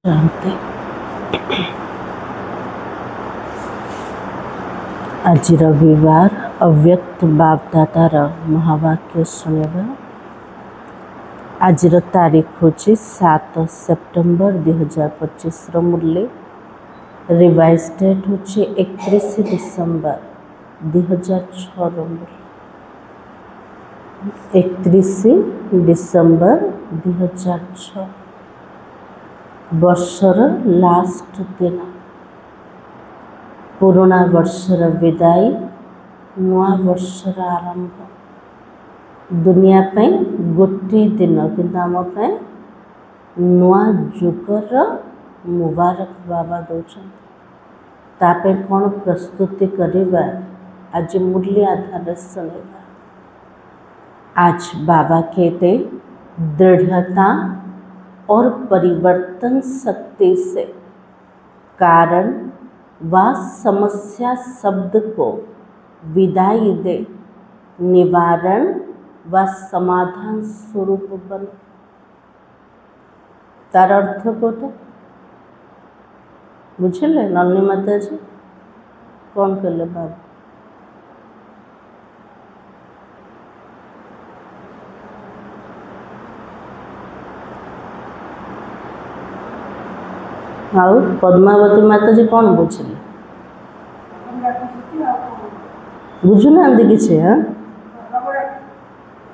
शांति। आज रविवार अव्यक्त बापदादार महावाक्य शुणा। आज तारीख हूँ 7 सेप्टेम्बर 2025। मूल्य रिवाइज डेट हूँ 31 डिसेम्बर 2006। 31 डिसेम्बर 2006 वर्षर लास्ट दिन। पुराणा वर्षर विदाई, नुआ वर्षर आरंभ। दुनिया पे गोटे दिन किंतु आम नुआ जुगर मुबारक बाबा दौरान तापे कौन प्रस्तुति करवा आज मूल्य आधार सुनेगा। आज बाबा कहते दृढ़ता और परिवर्तन शक्ति से कारण व समस्या शब्द को विदाई दे निवारण व समाधान स्वरूप बन। तार अर्थ कोटा बुझे नलनी माता जी कौन कले बाबा आउ पद्मावती माता जी कौन बुझिले बुझुना किसी। हाँ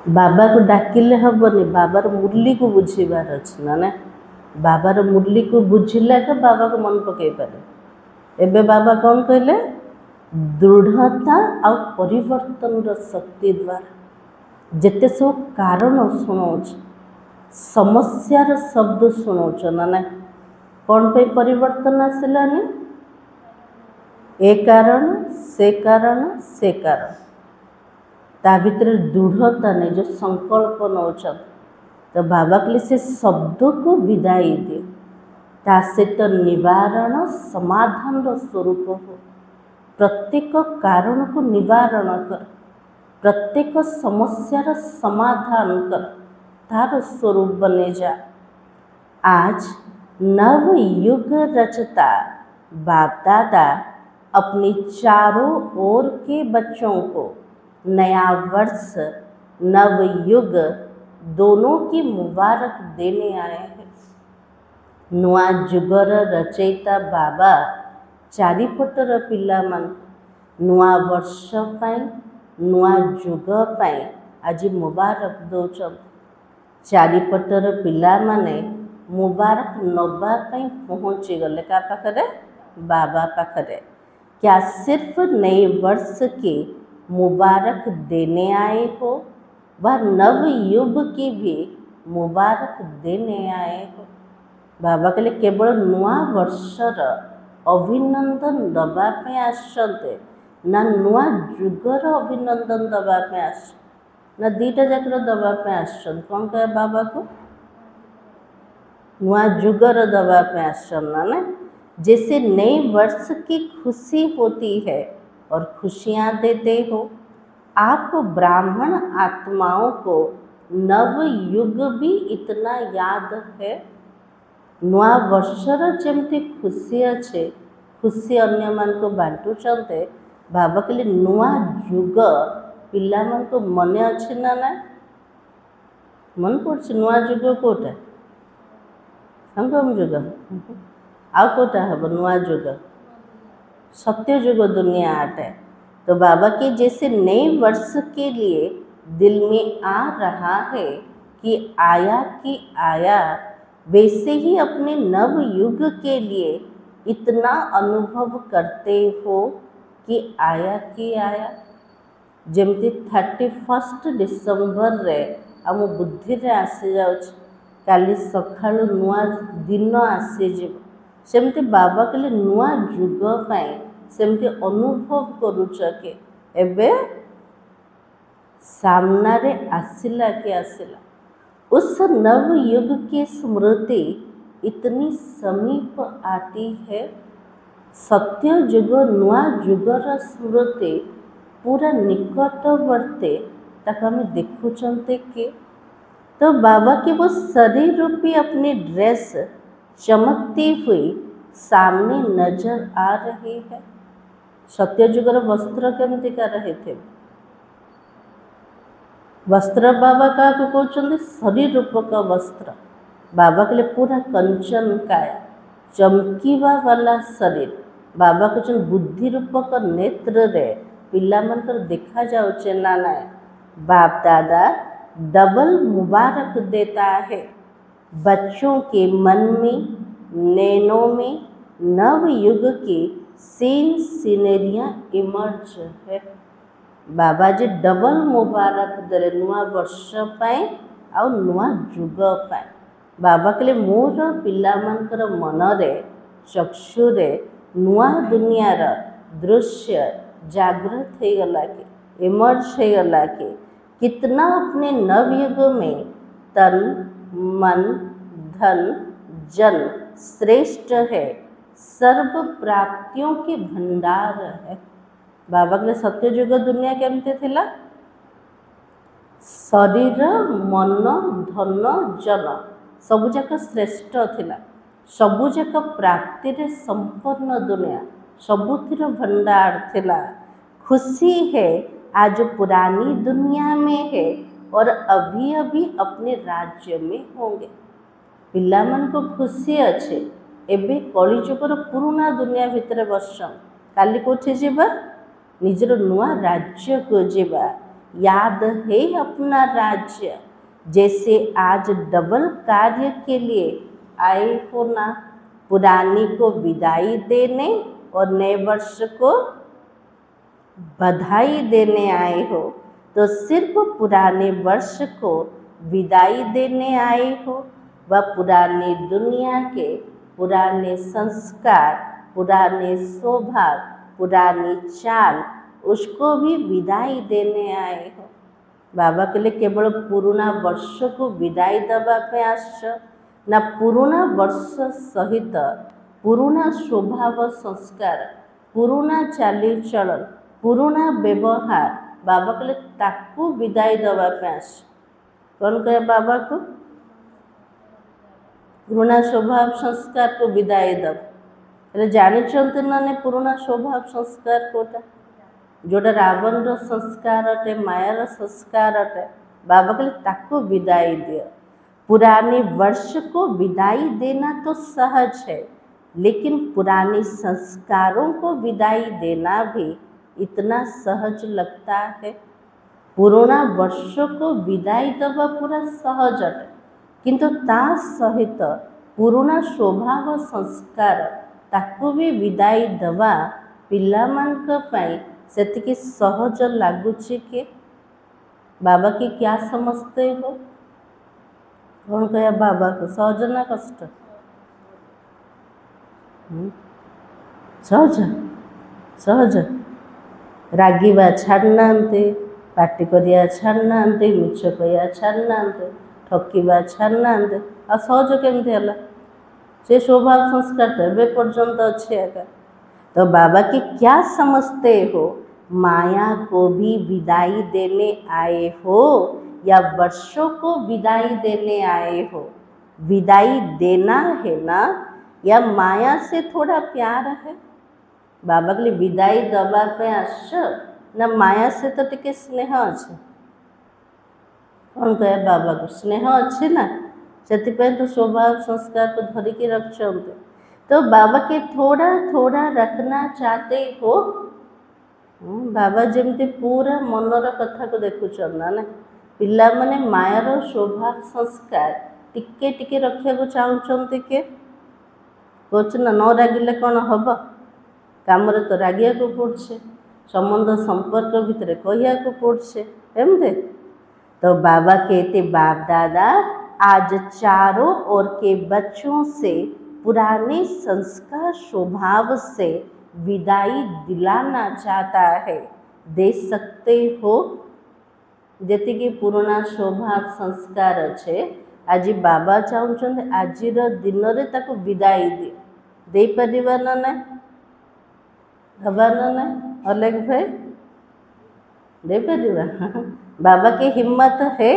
बाबा को डाकिले हेनी बाबार मुरली को बुझीबार अच्छे ना बाबार मुरली को बुझिला के बाबा को मन पकई पारे। एबे बाबा कौन कहले दृढ़ता आ परिवर्तन शक्ति द्वारा जेते सब कारण शुणाऊच समस्यार शब्द शुणाऊच ना कौन पे परिवर्तन आसलानी ए कारण से ता भीतर दृढ़ता नहीं जो संकल्प नौ तो बाबा के लिए से शब्द को विदाई दे ता सहित निवारण समाधान स्वरूप हो। प्रत्येक कारण को निवारण कर, प्रत्येक समस्यार समाधान कर, तार स्वरूप बने जा। आज नव युग रचता बाप दादा अपनी चारों ओर के बच्चों को नया वर्ष नव युग दोनों की मुबारक देने आए हैं। नुआ जुगर रचयिता बाबा चारिपटर पिला मन नुआ वर्ष पाई नुआ जुग पाई आज मुबारक दौरान चारिपटर पिला माने मुबारक नवा पहुँची गले क्या पाखरे बाबा पाखरे। क्या सिर्फ नए वर्ष के मुबारक देने आए हो व नव युग की भी मुबारक देने आए हो। बाबा के लिए केवल नुआ वर्षर अभिनंदन दवापे आसते ना नुआ जुगर अभिनंदन दवापे आस ना दीटा जाकर दवापे आस। कौन कहे बाबा को नुआ जुगर दवापे आसना ना जैसे नए वर्ष की खुशी होती है और खुशियाँ देते हो। आप ब्राह्मण आत्माओं को नव युग भी इतना याद है। नुआ वर्षर जमती खुशी अच्छे खुशी अन्य मान को बांटुचंते बाबा के लिए नुआ जुग पिला मन को मने अच्छे ना मन पड़े नुआ जुग कोटा संगम जुग आउ कोटा हम नुआ जुग सत्य जुग दुनिया आटे। तो बाबा के जैसे नए वर्ष के लिए दिल में आ रहा है कि आया वैसे ही अपने नव युग के लिए इतना अनुभव करते हो कि आया जमती 31 डिसेम्बर रे आम बुद्धि रे आसी जाउछ काली सखाळु नुआ दिन आसीज सेमती बाबा के लिए नुआ जुग पाए सेमती अनुभव करुच के एबे सामना रे आसिला के आसिला उस नव युग की स्मृति इतनी समीप आती है। सत्य युग नुआ जुगर स्मृति पूरा निकटवर्ती तक हम देखुचंते कि तो बाबा की वो शरीर रूपी अपनी ड्रेस चमकती हुई सामने नजर आ रही है। सत्यजुगर वस्त्र केमती का रहे थे? वस्त्र बाबा क्या कहते शरीर रूपक वस्त्र। बाबा के लिए पूरा कंचन काया चमकीवा वाला शरीर। बाबा कहते बुद्धि रूपक नेत्र रे पिला मनकर देखा जाऊे ना ना। बाप दादा डबल मुबारक देता है। बच्चों के मन में नैनों में नव युग की सीन सीनेरियाँ इमर्ज है। बाबाजी डबल मुबारक दे नुआ वर्ष पाए आ नुआ जुग पाए। बाबा कहले मोर पिला मनकर मनरे चक्षुरे नुआ दुनियार दृश्य जागृत हो गला कि इमर्ज हो गला कि कितना अपने नवयुग में तन मन धन जन श्रेष्ठ है, सर्व प्राप्तियों के भंडार है। बाबा के सत्ययुग दुनिया केमती थिला? शरीर मन धन जन सबुजाक श्रेष्ठ थिला। सबुजाक प्राप्ति रे संपन्न दुनिया सबुतिर भंडार थिला। खुशी है आज पुरानी दुनिया में है और अभी अभी अपने राज्य में होंगे। पिला मन को खुशी अच्छे एबे कलिजुगर पुराना दुनिया भितर बसन काली कोठी जीवा निजर नुआ राज्य को जीवा। याद है अपना राज्य जैसे आज डबल कार्य के लिए आए हो ना, पुरानी को विदाई देने और नए वर्ष को बधाई देने आए हो, तो सिर्फ पुराने वर्ष को विदाई देने आए हो व पुरानी दुनिया के पुराने संस्कार पुराने स्वभाव पुरानी चाल उसको भी विदाई देने आए हो। बाबा के लिए केवल पुराना वर्ष को विदाई देवाई आस ना, पुराना वर्ष सहित पुराना स्वभाव संस्कार पुराना चाली चलन पुराना व्यवहार बाबा के लिए ताकू विदाई देवाई आस। कौन कहे बाबा को? पुराना स्वभाव संस्कार को विदाई दब जानते ना ने पुराना स्वभाव संस्कार कोटा जोटा रावण संस्कार अटे मायार संस्कार अटे। बाबा कहले ताको विदाई दियो। पुराने वर्ष को विदाई देना तो सहज है, लेकिन पुराने संस्कारों को विदाई देना भी इतना सहज लगता है। पुराना वर्ष को विदाई देवा पूरा सहज अटे, किंतु ता सहित पुराना स्वभाव संस्कार ताकू भी विदाई देवा पिला मानक पई सेतिकी सहज लगुच कि? बाबा की क्या समझते हो? कौन कह बाबा को सहज ना कष्ट? सहज सहज। रागिवा छाड़ना पार्टी करिया छाड़ना मिछ कहिया छाड़ना ठकिवा छाड़ना आ सहज केमती है? से स्वभाव संस्कार तो एवं पर्यंत अच्छे आका। तो बाबा की क्या समझते हो? माया को भी विदाई देने आए हो या वर्षों को विदाई देने आए हो? विदाई देना है ना, या माया से थोड़ा प्यार है? बाबा के लिए विदाई दबा पे आस ना, माया से तो टिके स्नेह अच्छे। कौन कहे बाबा को स्नेह अच्छे ना, से तो स्वभाव संस्कार को धरिकी रखते। तो बाबा के थोड़ा थोड़ा रखना चाहते हो। बाबा जमती पूरा मनर कथा को देखुन ना, पिला माने मायार स्वभाव संस्कार टिके टिके रखा को चाहते के कौच ना, न रागिले कौन हम? काम तो रागिया को पड़े, संबंध संपर्क भितर कहिया को पड़े एमते। तो बाबा कहते बाप दादा आज चारों ओर के बच्चों से पुराने संस्कार स्वभाव से विदाई दिलाना चाहता है। दे सकते हो? जी पुराना स्वभाव संस्कार अच्छे आज बाबा चाहते आज दिन में विदाई दे पारा ना ना? दबा ना ना अलग भाई दे पार? बाबा की हिम्मत है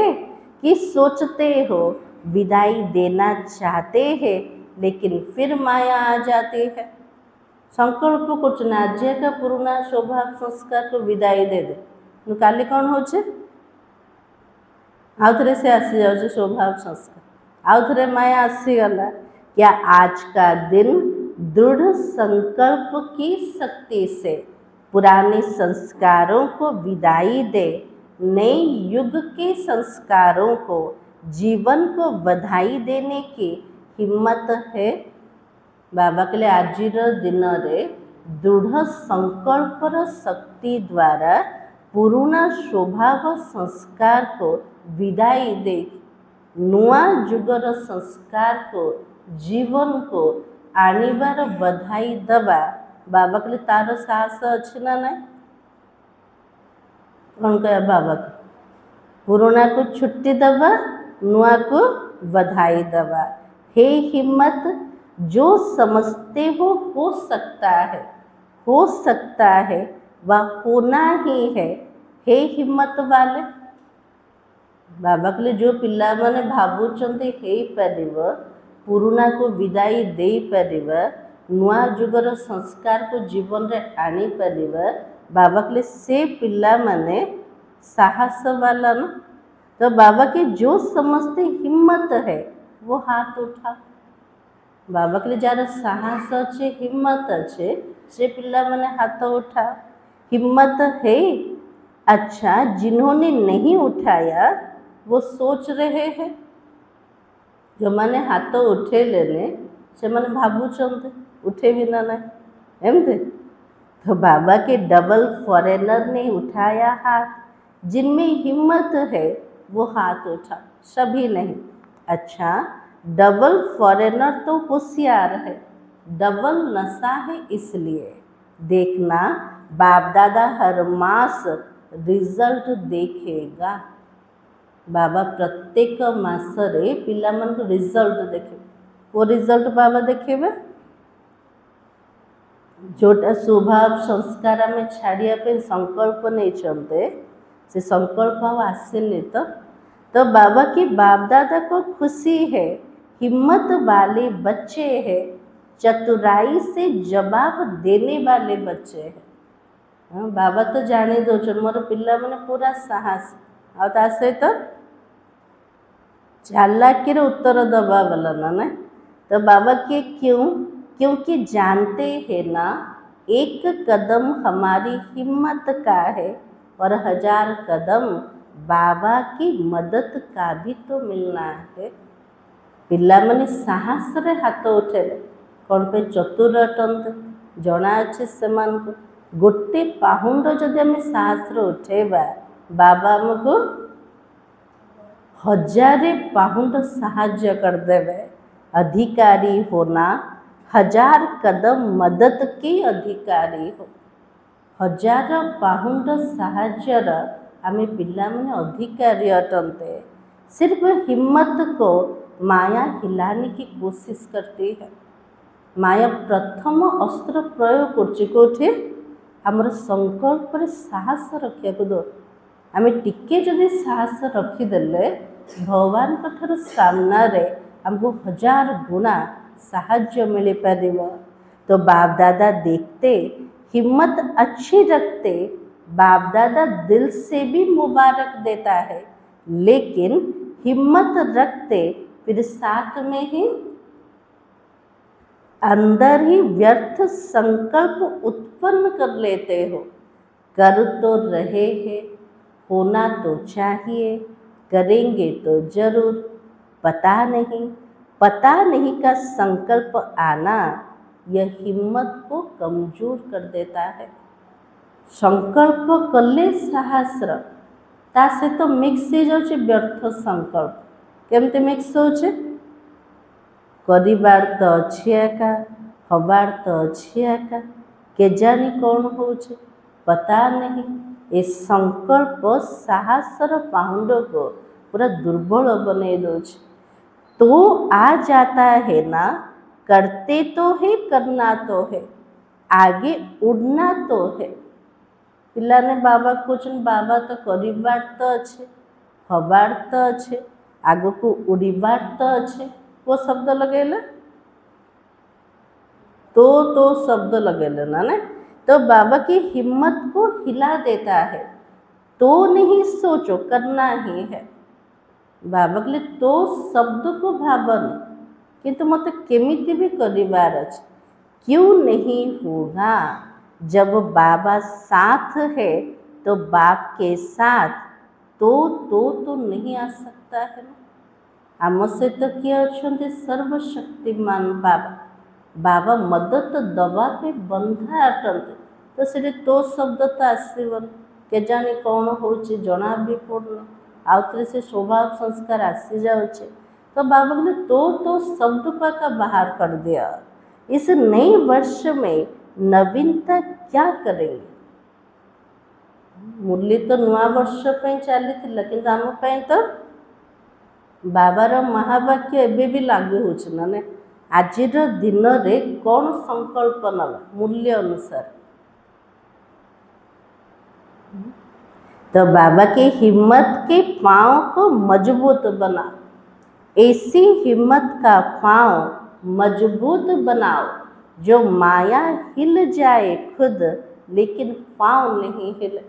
कि सोचते हो विदाई देना चाहते हैं लेकिन फिर माया आ जाती है। संकल्प कर आज का पुराना स्वभाव संस्कार को विदाई दे दे काली कौन हो आउ थे से आसी जाए स्वभाव संस्कार आउ थे माया आसीगला। क्या आज का दिन दृढ़ संकल्प की शक्ति से पुराने संस्कारों को विदाई दे नए युग के संस्कारों को जीवन को बधाई देने की हिम्मत है। बाबा कहले आजिर दिन रे दृढ़ संकल्पर शक्ति द्वारा पुराना स्वभाव संस्कार को विदाई दे नुआ जुगर संस्कार को जीवन को आनिबार बधाई दबा। बाबा कहले तार साहस अच्छे ना ना कौन कह बाबा पुराना को छुट्टी दबा नुआ को बधाई दबा। हे हिम्मत जो समझते हो सकता है वह होना ही है। हे हिम्मत वाले बाबा कहले जो पिला माने भावुचंती हे परिव पुराना को विदाई दे परिवा नुआ जुगर संस्कार को जीवन रे आनी परिवा। बाबा कहले से पिला माने साहस वाला न। तो बाबा के जो समझते हिम्मत है वो हाथ उठा। बाबा कहले जार साहस अच्छे हिम्मत अच्छे से पिला माने हाथ उठा। हिम्मत है अच्छा जिन्होंने नहीं उठाया वो सोच रहे हैं जो मैंने हाथ उठे लेने से मैंने भावुचंते उठे भी ना एमते। तो बाबा के डबल फॉरेनर ने उठाया हाथ जिनमें हिम्मत है वो हाथ उठा सभी नहीं। अच्छा डबल फॉरेनर तो होशियार है डबल नशा है इसलिए देखना बाप दादा हर मास रिजल्ट देखेगा। बाबा प्रत्येक मासरे पिला मन को रिजल्ट देखे वो रिजल्ट बाबा देखेबे जोटा स्वभाव संस्कार में छाड़िया पे संकल्प नहीं चलते से संकल्प आसेनि तो बाबा की बाप दादा को खुशी है हिम्मत वाले बच्चे हैं चतुराई से जवाब देने वाले बच्चे हैं। हाँ बाबा तो जाने दो मोर पिला मैंने पूरा साहस आ सहित चालाकी उत्तर दबा वाला ना तो बाबा के क्यों क्योंकि जानते हैं ना एक कदम हमारी हिम्मत का है और 1000 कदम बाबा की मदद का भी तो मिलना है। पिला माने साहस रे हाथ उठे कौन पे चतुर अटंत जना अच्छे से मान को गोटे पाहुंड जदि आम साहस उठेबा बाबा आमको 1000 पाहुंड साहाଯ୍य करदेवे। अधिकारी होना 1000 कदम मदद के अधिकारी हो 1000 पाहुंड साहाଯ୍यर आमे पिला माने अधिकारी अटंते। सिर्फ हिम्मत को माया हिलाने की कोशिश करती है। माया प्रथम अस्त्र प्रयोग करछे आमर संकल्प साहस रखा को दो आम टिके जदि साहस रखीदेले भगवान ठार सामना रे हमको 1000 गुणा साहाଯ୍य मिल पार। तो बाप दादा देखते हिम्मत अच्छी रखते बाप दादा दिल से भी मुबारक देता है लेकिन हिम्मत रखते फिर साथ में ही अंदर ही व्यर्थ संकल्प उत्पन्न कर लेते हो। कर तो रहे हैं होना तो चाहिए करेंगे तो जरूर पता नहीं का संकल्प आना यह हिम्मत को कमजोर कर देता है। संकल्प कले साहस ता से तो मिक्स हो जाउछे व्यर्थ संकल्प केमते मिक्स होछे करिबार तो अच्छी एका हबार तो अच्छी एका केजानी कौन होछे पता नहीं। ये संकल्प साहसर पाहुंड को पूरा दुर्बल बने दोछे। तो आ जाता है ना करते तो है करना तो है आगे उड़ना तो है। पिला ने बाबा कहछन बाबा तो करिबार तो अच्छे हबार तो अच्छे आग को उड़ीबार तो अच्छे वो शब्द लगेला तो शब्द लगे लेना ना, तो बाबा की हिम्मत को हिला देता है। तो नहीं सोचो, करना ही है। बाबा कहले तो शब्द को भावनी, किंतु मत केमिति भी करिवार अछि। क्यों नहीं होगा? जब बाबा साथ है तो बाप के साथ तो नहीं आ सकता है ना। आम सहित किए अच्छा सर्वशक्तिमान बाबा, बाबा मदद दवा पे बंधा अटंते, तो से तो शब्द तो आसबन के जाने कौन हो जना भी पड़ना, आउ थे से स्वभाव संस्कार आसी जाऊे। तो बाबा बोले तो शब्द को का बाहर कर दिया। इस नए वर्ष में नवीनता क्या करेंगे? मुरली तो नुआ वर्ष पे चली कि आम तो बाबार महावाक्य एवं भी लागू हो ना। आज दिन में कौन संकल्प नवा मूल्य अनुसार, तो बाबा की हिम्मत के पाँव को मजबूत बनाओ। ऐसी हिम्मत का पाँव मजबूत बनाओ जो माया हिल जाए खुद लेकिन पाँव नहीं हिले।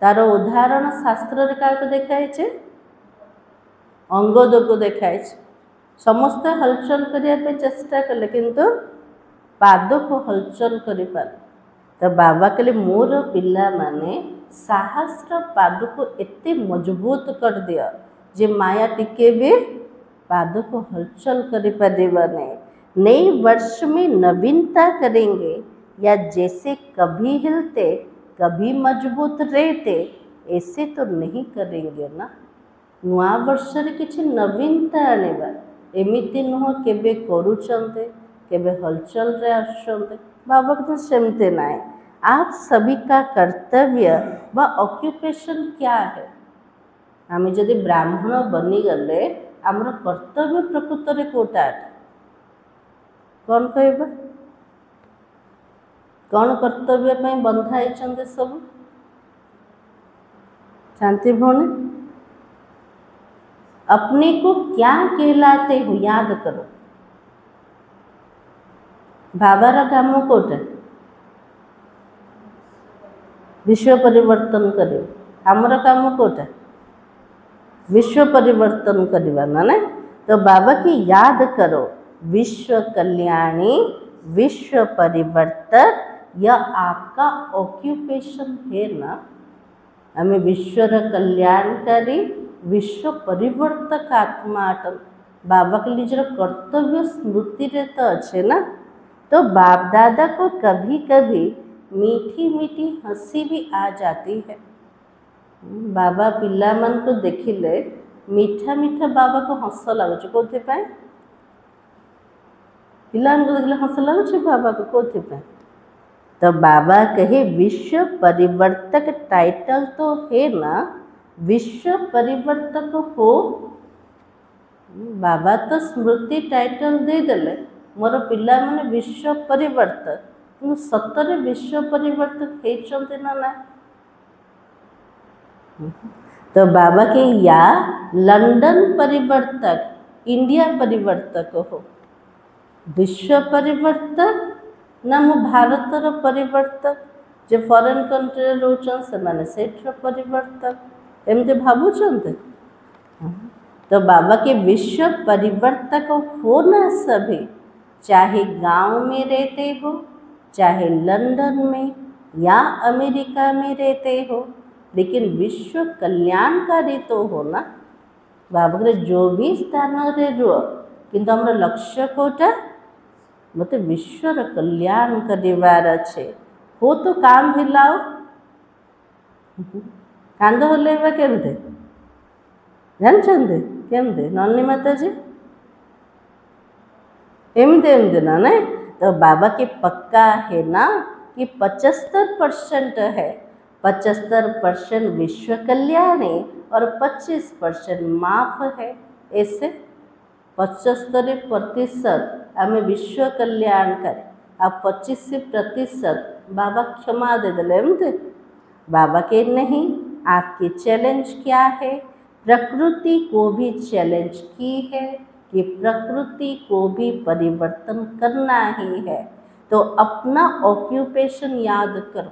तार उदाहरण शास्त्र रे क्या देखाई, अंगद को देखाई। समस्ते हलचल करने चेष्टा कले किंतु पाद को हलचल कर पार। तो बाबा कहले मोर पिला माने साहस्र पाद को एते मजबूत कर दिया जे माया टिके भी पाद को हलचल कर पारे। नए वर्ष में नवीनता करेंगे या जैसे कभी हिलते कभी मजबूत रहते ऐसे तो नहीं करेंगे ना। नुआ वर्ष रे किछि नवीनता आनेबा एमिति नुह केबे करूचंते केबे हलचल रे आसुचंते। बाबा तो सेमते नाए। आप सभी का कर्तव्य व ऑक्यूपेशन क्या है? आम जदि ब्राह्मण बनीगले आमर कर्तव्य प्रकृत में कोटा कौन कहबा? कौन कर्तव्य पे बंधाई सब शांति भौणी? अपने को क्या कहलाते हो याद करो। बाबार काम कोटा विश्व परिवर्तन करे, आमर काम कोटा विश्व परिवर्तन करवा ना। तो बाबा की याद करो, विश्व कल्याणी विश्व परिवर्तक यह आपका ऑक्यूपेशन है ना। हमें विश्वर कल्याणकारी विश्व परिवर्तक आत्मा अटल बाबा के निजर कर्तव्य स्मृति रे तो अच्छे ना। तो बाप दादा को कभी कभी मीठी मीठी हंसी भी आ जाती है। बाबा पिला मन को देखिले मीठा मीठा बाबा को हंस लगुच कौन पिला को देखिले हंस लगुच बाबा को कौन। तो बाबा कहे विश्व परिवर्तक टाइटल तो है ना, विश्व परिवर्तक हो। बाबा तो स्मृति टाइटल दे देले मोर पिला माने विश्व परिवर्तक, कि सतरे विश्व परिवर्तक होती ना ना। तो बाबा के या लंदन परिवर्तक इंडिया परिवर्तक हो, विश्व परिवर्तक ना मो भारतर परिवर्तक जे फॉरेन कंट्री रोचन से माने सेठर परिवर्तक एमते भावुचंते। तो बाबा के विश्व परिवर्तक हो ना सभी, चाहे गांव में रहते हो, चाहे लंदन में या अमेरिका में रहते हो, लेकिन विश्व कल्याणकारी तो हो ना। बाबा के जो भी स्थान रे रुह किंतु हमर लक्ष्य कोटा मत विश्वर कल्याण करिवार अच्छे हो। तो काम भी लाओ कांद हल्लेबा केमते जानते केमते नलिनी माता जी एमते एमते ना नहीं। तो बाबा के पक्का है ना कि 75% है, 75% विश्व कल्याणी और 25% माफ है। ऐसे 75% आम विश्व कल्याण करें और 25% बाबा क्षमा दे दे एमते। बाबा के नहीं, आपकी चैलेंज क्या है? प्रकृति को भी चैलेंज की है कि प्रकृति को भी परिवर्तन करना ही है। तो अपना ऑक्युपेशन याद करो।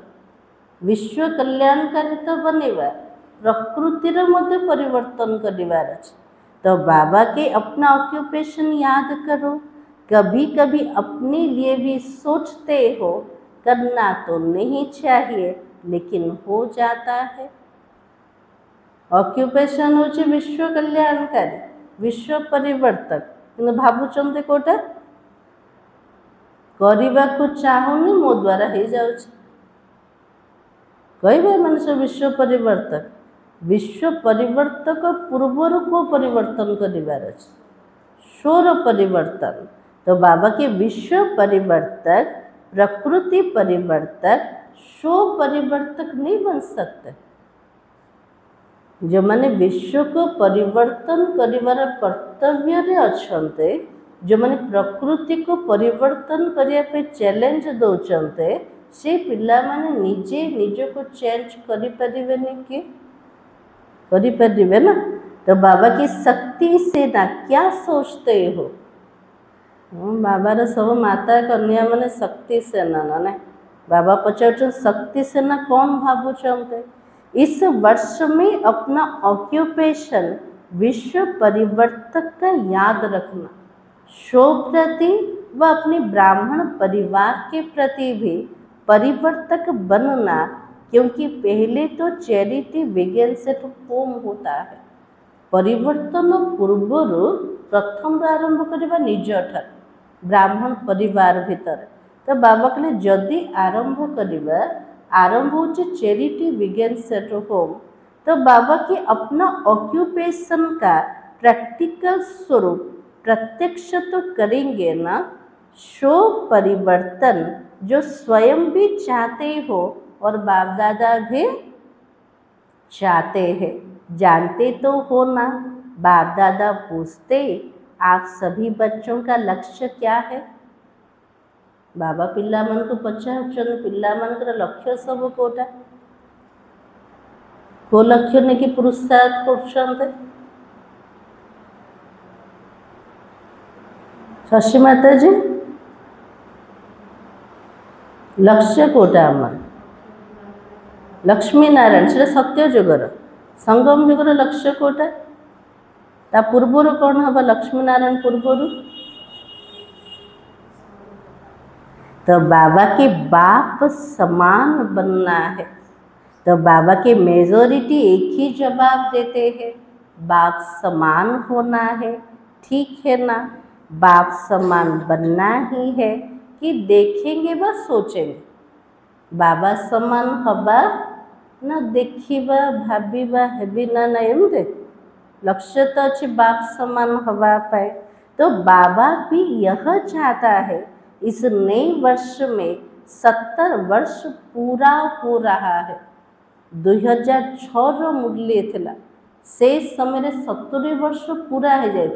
विश्व कल्याणकारी तो बनवा, प्रकृतिर मध्य परिवर्तन करिवार अछि। तो बाबा के अपना ऑक्युपेशन याद करो। कभी कभी अपने लिए भी सोचते हो, करना तो नहीं चाहिए लेकिन हो जाता है। ऑक्युपेशन होची विश्व कल्याणकारी, विश्व परिवर्तक, कि भावुचंते कोटा करने को चाहूनी मो द्वारा हो जाउछ। कहबे मनुष्य विश्व परिवर्तक, विश्व परिवर्तक पूर्वर को परिवर्तन करिवार अछि, शोर परिवर्तन। तो बाबा के विश्व परिवर्तक, प्रकृति परिवर्तक, शो परिवर्तक नहीं बन सकते। जो माने विश्व को परिवर्तन करिवार कर्तव्य रे अछंते, जो माने प्रकृति को परिवर्तन करिया पे चैलेंज दौचंते, से पिला माने निजे निज को चेंज करि परिबेनी कि करि परिबे ना। तो बाबा की शक्ति से ना क्या सोचते हो? बाबार सब माता कन्या माने शक्ति सेना ना ने। बाबा पचार शक्ति सेना कौन भावुचंते? इस वर्ष में अपना ऑक्युपेशन विश्व परिवर्तक का याद रखना, शो प्रति व अपने ब्राह्मण परिवार के प्रति भी परिवर्तक बनना, क्योंकि पहले तो चैरिटी बिगिंस एट होम होता है। परिवर्तन पूर्वर प्रथम आरंभ करवा निज ठार ब्राह्मण परिवार भितर। तो बाबा कहले जदि आरंभ करवा, आरंभ हो चैरिटी बिगिंस एट होम, तो बाबा के अपना ऑक्युपेशन का प्रैक्टिकल स्वरूप प्रत्यक्ष तो करेंगे ना। शो परिवर्तन जो स्वयं भी चाहते हो और बाप दादा भी चाहते हैं, जानते तो हो ना। बाप दादा पूछते आप सभी बच्चों का लक्ष्य क्या है? बाबा पिला मन को पचार पिला मन का लक्ष्य सब कोटा को लक्ष्य नहीं कि पुरस्कार कर शशि माता जी लक्ष्य कोटा आमर लक्ष्मी नारायण से सत्य जुगर संगम जुगर लक्ष्य कोटा ता पूर्वर कौन हम लक्ष्मी नारायण पूर्वर तो बाबा के बाप समान बनना है। तो बाबा के मेजॉरिटी एक ही जवाब देते हैं, बाप समान होना है। ठीक है ना? बाप समान बनना ही है कि देखेंगे व सोचेंगे। बाबा समान हवा ना देखिबा भाबिबा हेबी ना ना एमते लक्ष्य तो अच्छे बाप समान हवा पाए। तो बाबा भी यह चाहता है इस नए वर्ष में 70 वर्ष पूरा हो रहा है। 2006 मुरली थिला से समय 70 वर्ष पूरा हो जाए।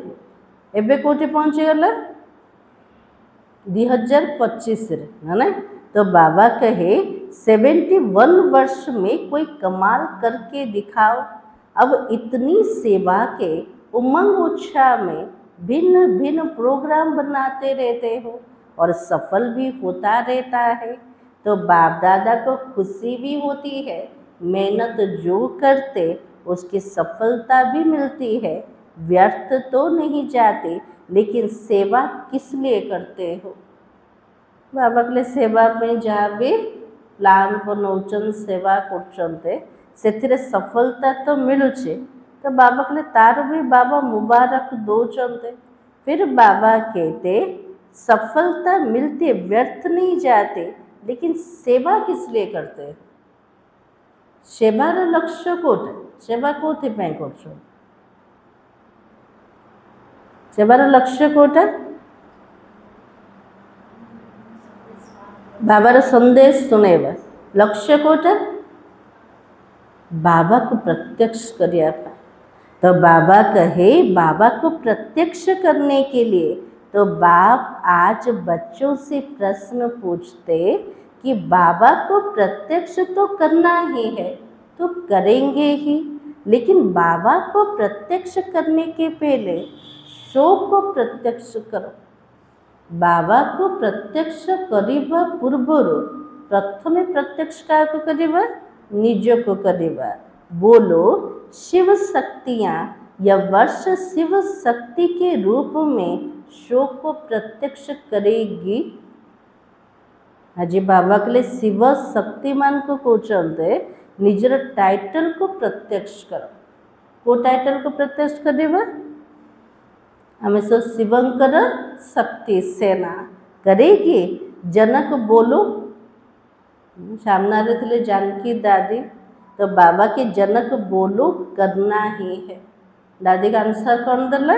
एबे कोठी पहुँची गला 2025 रे ना। तो बाबा कहे 71 वर्ष में कोई कमाल करके दिखाओ। अब इतनी सेवा के उमंग उत्साह में भिन्न भिन्न प्रोग्राम बनाते रहते हो और सफल भी होता रहता है। तो बाप दादा को खुशी भी होती है, मेहनत जो करते उसकी सफलता भी मिलती है, व्यर्थ तो नहीं जाते। लेकिन सेवा किस लिए करते हो? बाबा के सेवा में जहाँ भी प्लान बनाऊन सेवा करते से सफलता तो मिलुचे। तो बाबा के तार भी बाबा मुबारक दौचंते। फिर बाबा कहते सफलता मिलती व्यर्थ नहीं जाते, लेकिन सेवा किस लिए करते? सेवार लक्ष्य कोटे सेवा कोथि पे करछो? सेवार लक्ष्य कोटे बाबार संदेश सुनेबा। लक्ष्य कोटे बाबा को प्रत्यक्ष करिया। तो बाबा कहे बाबा को प्रत्यक्ष करने के लिए तो बाप आज बच्चों से प्रश्न पूछते कि बाबा को प्रत्यक्ष तो करना ही है तो करेंगे ही, लेकिन बाबा को प्रत्यक्ष करने के पहले शो को प्रत्यक्ष करो। बाबा को प्रत्यक्ष करिबा पूर्वरु प्रथमे प्रत्यक्ष काको करिबा निज को करिबा। बोलो शिव शक्तियाँ यह वर्ष शिव शक्ति के रूप में शो को प्रत्यक्ष करेगी। आज बाबा के लिए शिव शक्तिमान को कहते निजर टाइटल को प्रत्यक्ष करो। को टाइटल को प्रत्यक्ष करिबा आम सब शिवंकर शक्ति सेना करेगी। जनक बोलो सामने थे जानकी दादी तो बाबा के जनक बोलो करना ही है। दादी का आंसर कौन देला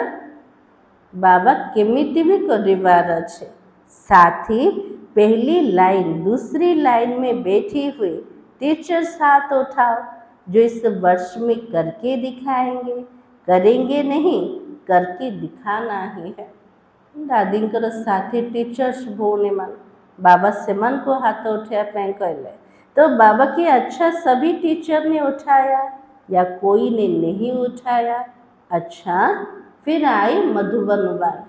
बाबा केमिति भी करिवार अच्छे। साथ ही पहली लाइन दूसरी लाइन में बैठी हुई टीचर हाथ उठाओ जो इस वर्ष में करके दिखाएंगे। करेंगे नहीं करके दिखाना ही है। दादी साथी टीचर्स भोने मान बाबा से मन को हाथ उठाया पे कहले तो बाबा की अच्छा सभी टीचर ने उठाया या कोई ने नहीं उठाया। अच्छा फिर आई मधुबन वाले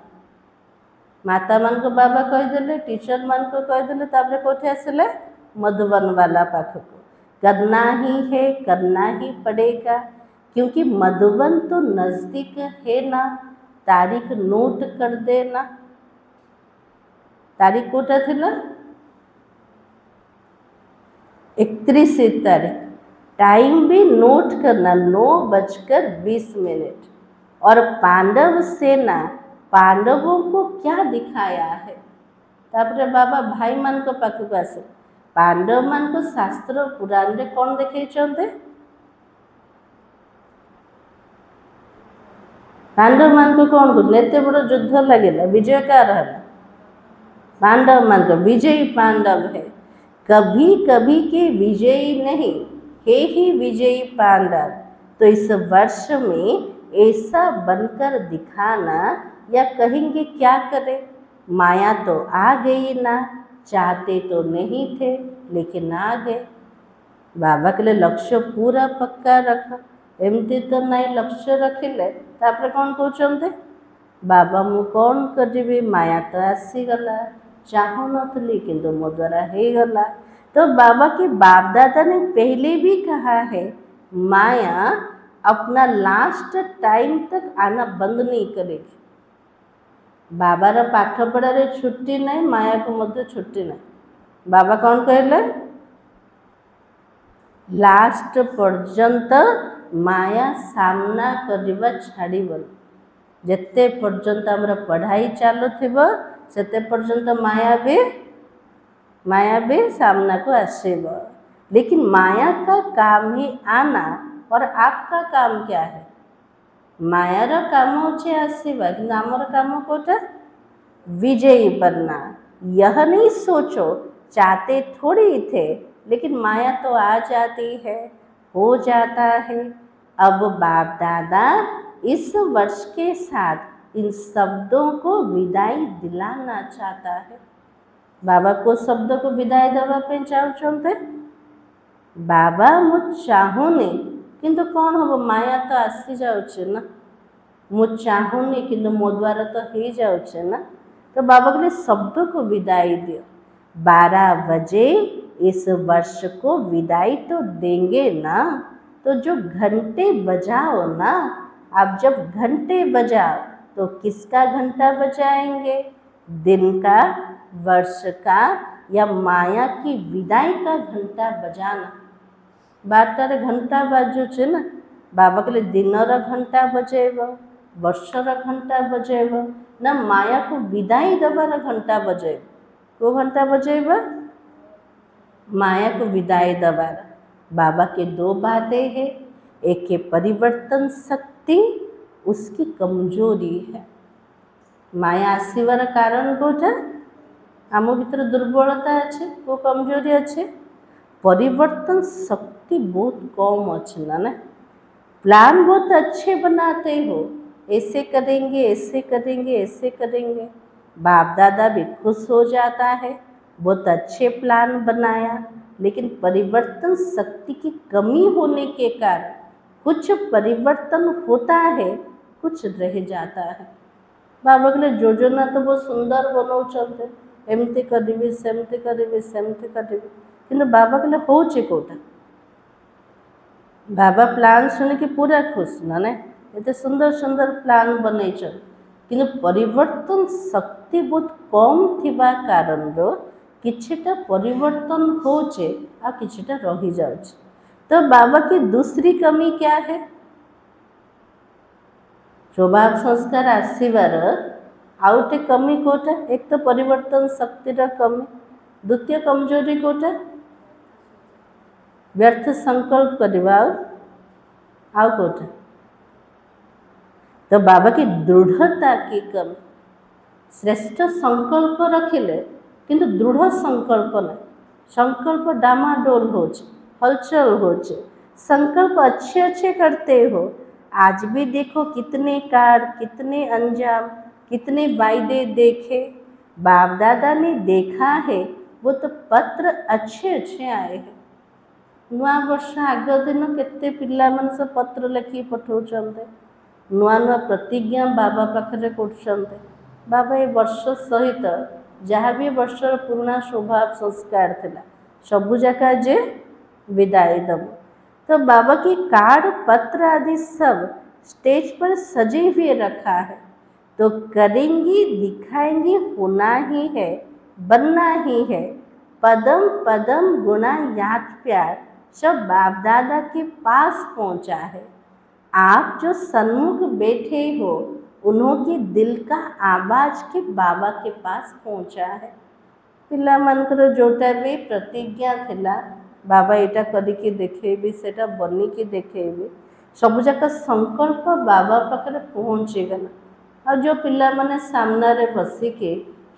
माता मन को बाबा कहीदेले टीचर मन को कहीदेले तापर कोठे आसले मधुबन वाला पाख को। करना ही है करना ही पड़ेगा क्योंकि मधुबन तो नज़दीक है ना। तारीख नोट कर देना। तारीख कोटा थिला 31 तारीख। टाइम भी नोट करना 9:20 और पांडव सेना पांडवों को क्या दिखाया है। तापरे बाबा भाई मान को पाखक आसे पांडव मान को शास्त्र पुराण रे कौन देखते पांडव मान को कौन कुछ एत बड़ युद्ध लगे विजय कार है पांडव मान को विजयी पांडव है। कभी कभी के विजयी नहीं है ही विजयी पांडव। तो इस वर्ष में ऐसा बनकर दिखाना या कहेंगे क्या करें। माया तो आ गई ना। चाहते तो नहीं थे लेकिन आ गए। बाबा के लिए लक्ष्य पूरा पक्का रखा एमती तो नहीं लक्ष्य रखिले तापर कौन कहते बाबा मु कौन करी माया तो आसीगला चाहू नी किंतु मो द्वारा हो गला। तो बाबा के बाप दादा ने पहले भी कहा है माया अपना लास्ट टाइम तक आना बंद नहीं करेगी। बाबार पाठ पढ़ारे छुट्टी नहीं माया को मध्य छुट्टी नहीं। बाबा कौन कहले लास्ट पर्यंत माया सामना करवा छाड़बन। जिते पर्यंत आमर पढ़ाई चलु सेते पर्यंत माया भी सामना को आसेब। लेकिन माया का काम ही आना और आपका काम क्या है। मायार काम होचे आसवा कि आमर काम कोटा विजयी बनना। यह नहीं सोचो चाहते थोड़ी थे लेकिन माया तो आ जाती है हो जाता है। अब बाप दादा इस वर्ष के साथ इन शब्दों को विदाई दिलाना चाहता है। बाबा को शब्दों को विदाई देवा पे चाहते बाबा मु चाहूनी किंतु कौन हम माया तो आसी जाऊे ना। मु चाहूनी किंतु मो द्वारा तो हो जाऊे ना। तो बाबा के लिए शब्दों को विदाई दियो। 12 बजे इस वर्ष को विदाई तो देंगे ना। तो जो घंटे बजाओ ना आप जब घंटे बजाओ तो किसका घंटा बजाएंगे दिन का वर्ष का या माया की विदाई का घंटा बजाना। 12 घंटा बाजू छे ना बाबा के लिए दिनर घंटा बजेब वर्षर घंटा बजेब ना माया को विदाई देवार घंटा बजेब। को घंटा बजेब माया को विदाई देवार। बाबा के 2 बातें हैं। एक है परिवर्तन शक्ति उसकी कमजोरी है। माया आसवर कारण कोटा आम भीतर दुर्बलता अच्छे को कमजोरी अच्छे परिवर्तन शक्ति बहुत कम अच्छे ना। प्लान बहुत अच्छे बनाते हो ऐसे करेंगे ऐसे करेंगे ऐसे करेंगे। बाप दादा भी खुश हो जाता है बहुत अच्छे प्लान बनाया। लेकिन परिवर्तन शक्ति की कमी होने के कारण कुछ परिवर्तन होता है कुछ रह जाता है। बाबा कहले योजना तो बहुत सुंदर बनाऊँ, एमती करी सेमती करी सेमती करी, किंतु बाबा कहले होचे कोटा। बाबा प्लान शुणिकी पूरा खुश ना ना, एते सुंदर सुंदर प्लान बनई, किंतु परिवर्तन शक्ति बहुत कम थिबा कारण रो किछिटा परिवर्तन होचे आ किछिटा रही जाउचे। तो बाबा की दूसरी कमी क्या है? स्वभाव संस्कार आसबार आउटे कमी कोटा, एक तो परिवर्तन शक्तिर कमी, द्वितीय कमजोरी कोटा व्यर्थ संकल्प करवा आउ कोटा। तो बाबा की दृढ़ता की कमी, श्रेष्ठ संकल्प रखिले किंतु दृढ़ संकल्प नहीं, संकल्प डामाडोल हो हलचल हो, संकल्प अच्छे अच्छे करते हो, आज भी देखो कितने कार्ड कितने अंजाम कितने वायदे देखे, बाप दादा ने देखा है, वो तो पत्र अच्छे अच्छे आए हैं। नुआ वर्ष आग दिन केते पिला मन सब पत्र लिखि पठाउछन्ते, नुआ नुआ प्रतिज्ञा बाबा पाखरे करछन्ते। बाबा ए वर्ष सहित जहाँ भी वर्षर पुराना स्वभाव संस्कार थिला सबु जाका जे विदाई दब। तो बाबा की कार्ड पत्र आदि सब स्टेज पर सजे हुए रखा है, तो करेंगी दिखाएंगी, होना ही है बनना ही है, पदम पदम गुना याद प्यार सब बाप दादा के पास पहुंचा है। आप जो सन्मुख बैठे हो उन्होंने दिल का आवाज के बाबा के पास पहुंचा है। पिला मनकर जोटा भी प्रतिज्ञा थिला बाबा एटा करिके देखेबी सेटा बनिकी देखेबी, सब जाक संकल्प बाबा पाखरे पहुँची गला। और जो पिला माने सामने रे बसिके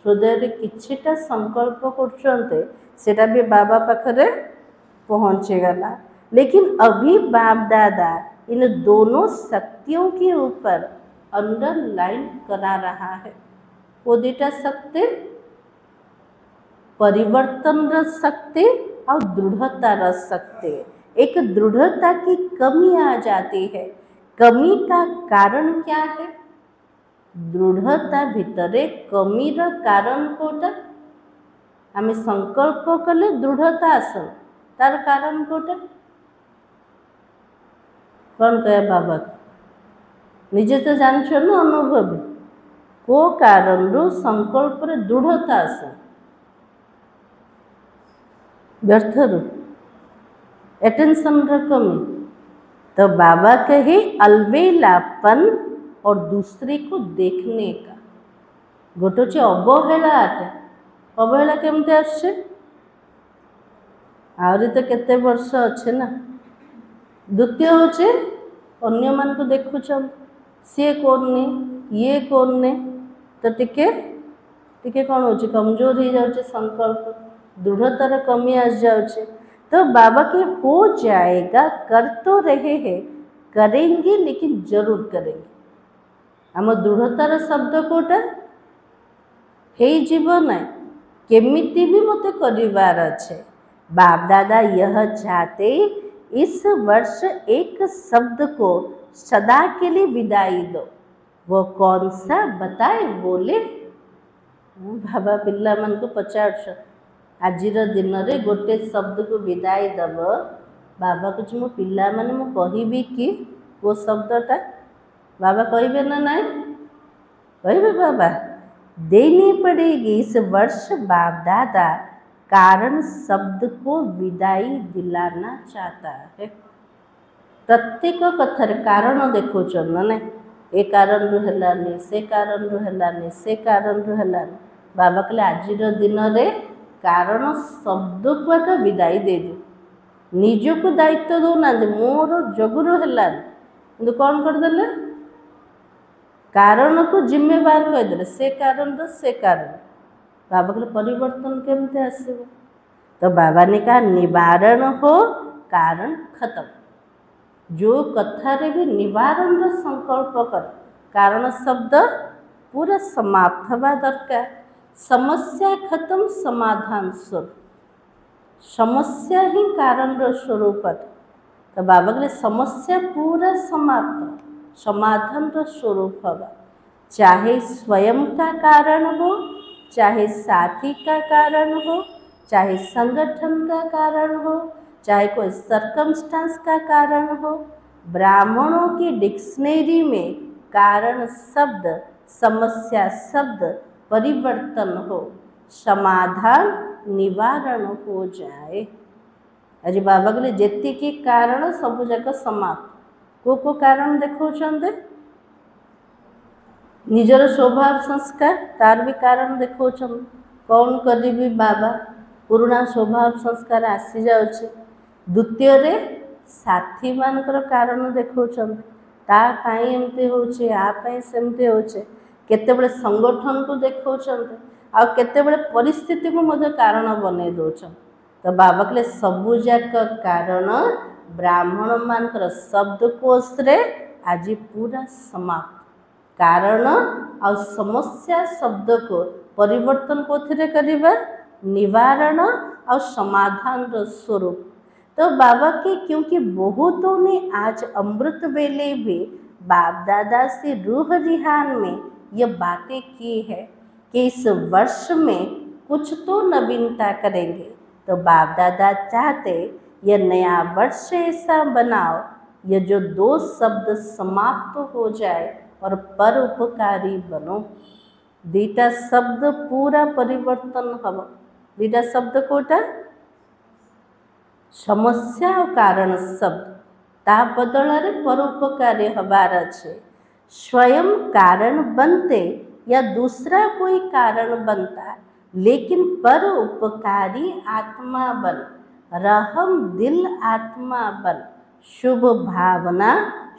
हृदय रे किछिटा संकल्प करछन्ते सेटा भी बाबा पाखरे पहुँची गला। लेकिन अभी बाप दादा इन दोनों शक्तियों के ऊपर अंडरलाइन करा रहा है। वो दुटा शक्ति परिवर्तन रह सकते और दृढ़ता रह सकते। एक दृढ़ता की कमी आ जाती है। कमी का कारण क्या है? दृढ़ता भितरे कमीर कारण कोटा आम संकल्प कले दृढ़ता आस तार कारण कोटा कौन कहे बाबा निजे तो जान ना अनुभवी को कारण रू संकल्प रे दृढ़ता आस व्यर्थ रू एटेंशन र कमी। तो बाबा कहे अलवेलापन और दूसरे को देखने का गोटे हे अवहेला आटे। अवहेला केमती आसे आहरी तो केते वर्ष अच्छे ना। द्वितीय होचे अन्य मान को देखुछन सी कोने ये कोने, तो टिके टिके कौन हो कमजोर हो जाए संकल्प, दृढ़तार कमी आ जाए। तो बाबा के हो जाएगा, कर तो रहे हैं, करेंगे लेकिन जरूर करेंगे। आम दृढ़तार शब्द कोटा हे जीवन केमिति भी मते करिवार अच्छे। बाप दादा यह चाहते इस वर्ष एक शब्द को सदा के लिए विदाई दो। वो कौन सा बताए बोले? बाबा पिला मन को पचास आजिर दिन में गोटे शब्द को विदाई दब। बाबा कुछ मो पिला माने मो कहिबी कि वो शब्दटा बाबा कहिबे ना नहीं कहिबे बाबा देनी पड़ेगी इस वर्ष। बाप दादा कारण शब्द को विदाई दिलाना चाहता है। प्रत्येक कथार कारण देखो ना ए कारण रु हेलानी से कारण रु हेलानी से कारण रु हेलानी। बाबा कहले आजिर दिन रे कारण शब्द को एक विदाई दे दे, निजको दायित्व दौना मोर जगुरु हेलानी किंतु कौन करदेले कारण को जिम्मेवार कहीदेले से कारण रो से कारण। बाबा कहले परिवर्तन केमते आसब? तो बाबा ने कहा निवारण हो कारण खत्म। जो कथारे भी निवारण रो संकल्प कर कारण शब्द पूरा समाप्त हवा दरकार। समस्या खत्म समाधान स्वरूप, समस्या ही कारण रो स्वरूप। तो बाबा कहले समस्या पूरा समाप्त समाधान रो स्वरूप हवा। चाहे स्वयं का कारण हो, चाहे साथी का कारण हो, चाहे संगठन का कारण हो, चाहे कोई सरकमस्टांस का कारण हो। ब्राह्मणों की डिक्शनरी में कारण शब्द, समस्या शब्द परिवर्तन हो, समाधान निवारण हो जाए। आज बाबा कहले जेतिकी कारण सबु जाक समाप्त। को कारण देखौछन्ते निजर स्वभाव संस्कार तार भी कारण देखौछन। कौन करी बाबा पुराना स्वभाव संस्कार आसी जाउछे। द्वितीय रे साथी मानकर कारण देखौछन्ते ता पाई एमती होउछे, आ पाई सेमती होउछे। केतेबेले संगठन को देखौछन्ते आ केतेबेले परिस्थिति को मध्य कारण बनै दोछन। तो बाबा कहले सबु जाक कारण ब्राह्मण मानकर शब्दकोश रे आज पूरा समाप्त। कारण और समस्या शब्द को परिवर्तन कोथिरे करिबा निवारण और समाधान रो स्वरूप। तो बाबा के क्योंकि बहुतों ने आज अमृत वेले भी बाप दादा से रूह रिहान में ये बातें की है कि इस वर्ष में कुछ तो नवीनता करेंगे। तो बाप दादा चाहते ये नया वर्ष ऐसा बनाओ ये जो दो शब्द समाप्त हो जाए और परोपकारी बनो। दीटा शब्द पूरा परिवर्तन हम। दीटा शब्द कोटा समस्या और कारण शब्द ता बदल परोपकारी हबार छे। स्वयं कारण बनते या दूसरा कोई कारण बनता, लेकिन परोपकारी आत्मा बन, रहम दिल आत्मा बन, शुभ भावना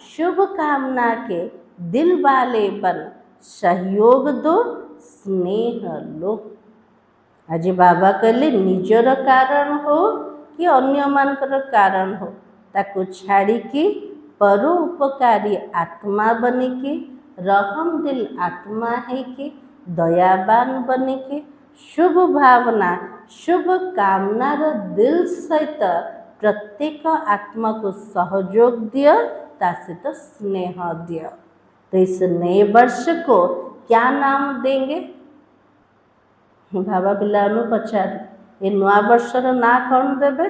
शुभ कामना के दिल वाले बन, सहयोग दो स्नेह लो। आज बाबा कहले निजर कारण हो कि अन्य मानकर कारण हो ताको छाड़ी की परोपकारी आत्मा बने के, रहम दिल आत्मा है के, दयावान बने के, शुभ भावना शुभ कामना रो दिल सहित प्रत्येक आत्मा को सहयोग दियो, ता सहित स्नेह दियो। तो इस नए वर्ष को क्या नाम देंगे? बाबा पिला पचार ये नवा वर्षर ना कौन देवे?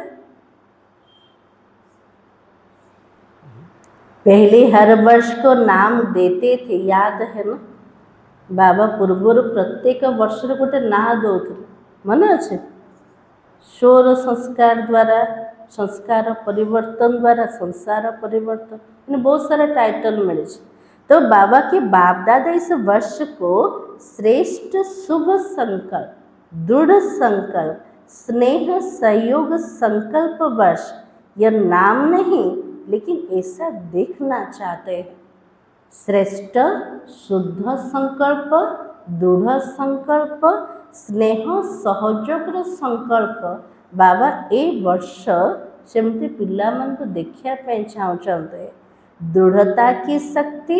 पहले हर वर्ष को नाम देते थे, याद है ना? बाबा पूर्वर प्रत्येक वर्ष गोटे ना दौले मन अच्छे। शोर संस्कार द्वारा संस्कार परिवर्तन द्वारा संसार परिवर्तन बहुत सारा टाइटल मिले। तो बाबा के बाप दादा इस वर्ष को श्रेष्ठ शुभ संकल्प, दृढ़ संकल्प, स्नेह सहयोग संकल्प वर्ष यह नाम नहीं, लेकिन ऐसा देखना चाहते हैं। श्रेष्ठ शुद्ध संकल्प, दृढ़ संकल्प, स्नेह सहयोग संकल्प बाबा ए वर्ष सेमती पिला मन को देखिया पे चाहते। दृढ़ता की शक्ति,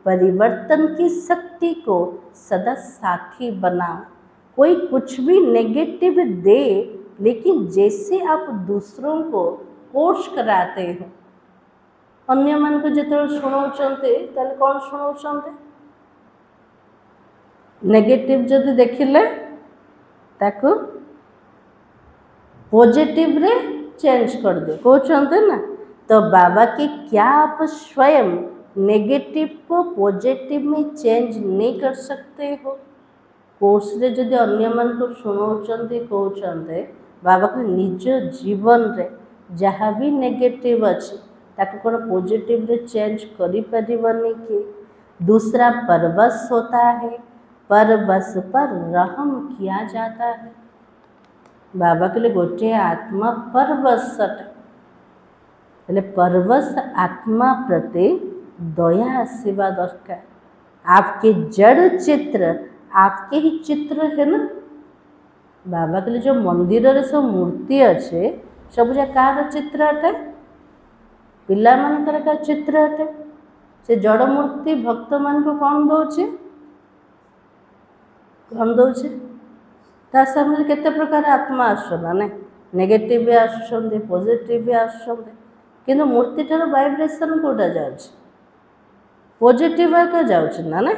परिवर्तन की शक्ति को सदा साथी बनाओ। कोई कुछ भी नेगेटिव दे, लेकिन जैसे आप दूसरों को कोर्स कराते हो, अन्य मन को जो शुणाउछन्ते ताले कौन शुणाउछन्ते? नेगेटिव जदि देखिले ताको पॉजिटिव रे चेंज कर दे कहते ना। तो बाबा के क्या आप स्वयं नेगेटिव को पॉजिटिव में चेंज नहीं कर सकते हो? कोर्स रे जदि अन्य मन को शुणाउछन्ते कहउछन्ते बाबा के निज जीवन रे जहाँ भी नेगेटिव अच्छे ताको कोन पॉजिटिव रे चेंज करि परिबनी कि? दूसरा परवश होता है, परवश पर रहम किया जाता है। बाबा के लिए गोटे आत्मा परवश हेले परवश आत्मा प्रति दया आसवा दरकार। आपके जड़ चित्र आपके ही चित्र है ना। बाबा के लिए जो मंदिर रे सब मूर्ति अच्छे सब कार चित्र अटे? पिला मानकर का चित्र अटे। से जड़ मूर्ति भक्त मान को कौन दौचे? कौन दौचे? ता सामने केते प्रकार आत्मा आसना ना, नेगेटिव भी आसुछन्ते, पॉजिटिव भी आसुछन्ते, किंतु मूर्ति ठार वाइब्रेशन कोटा जाउछ? पॉजिटिव आके जाउछ ना ना।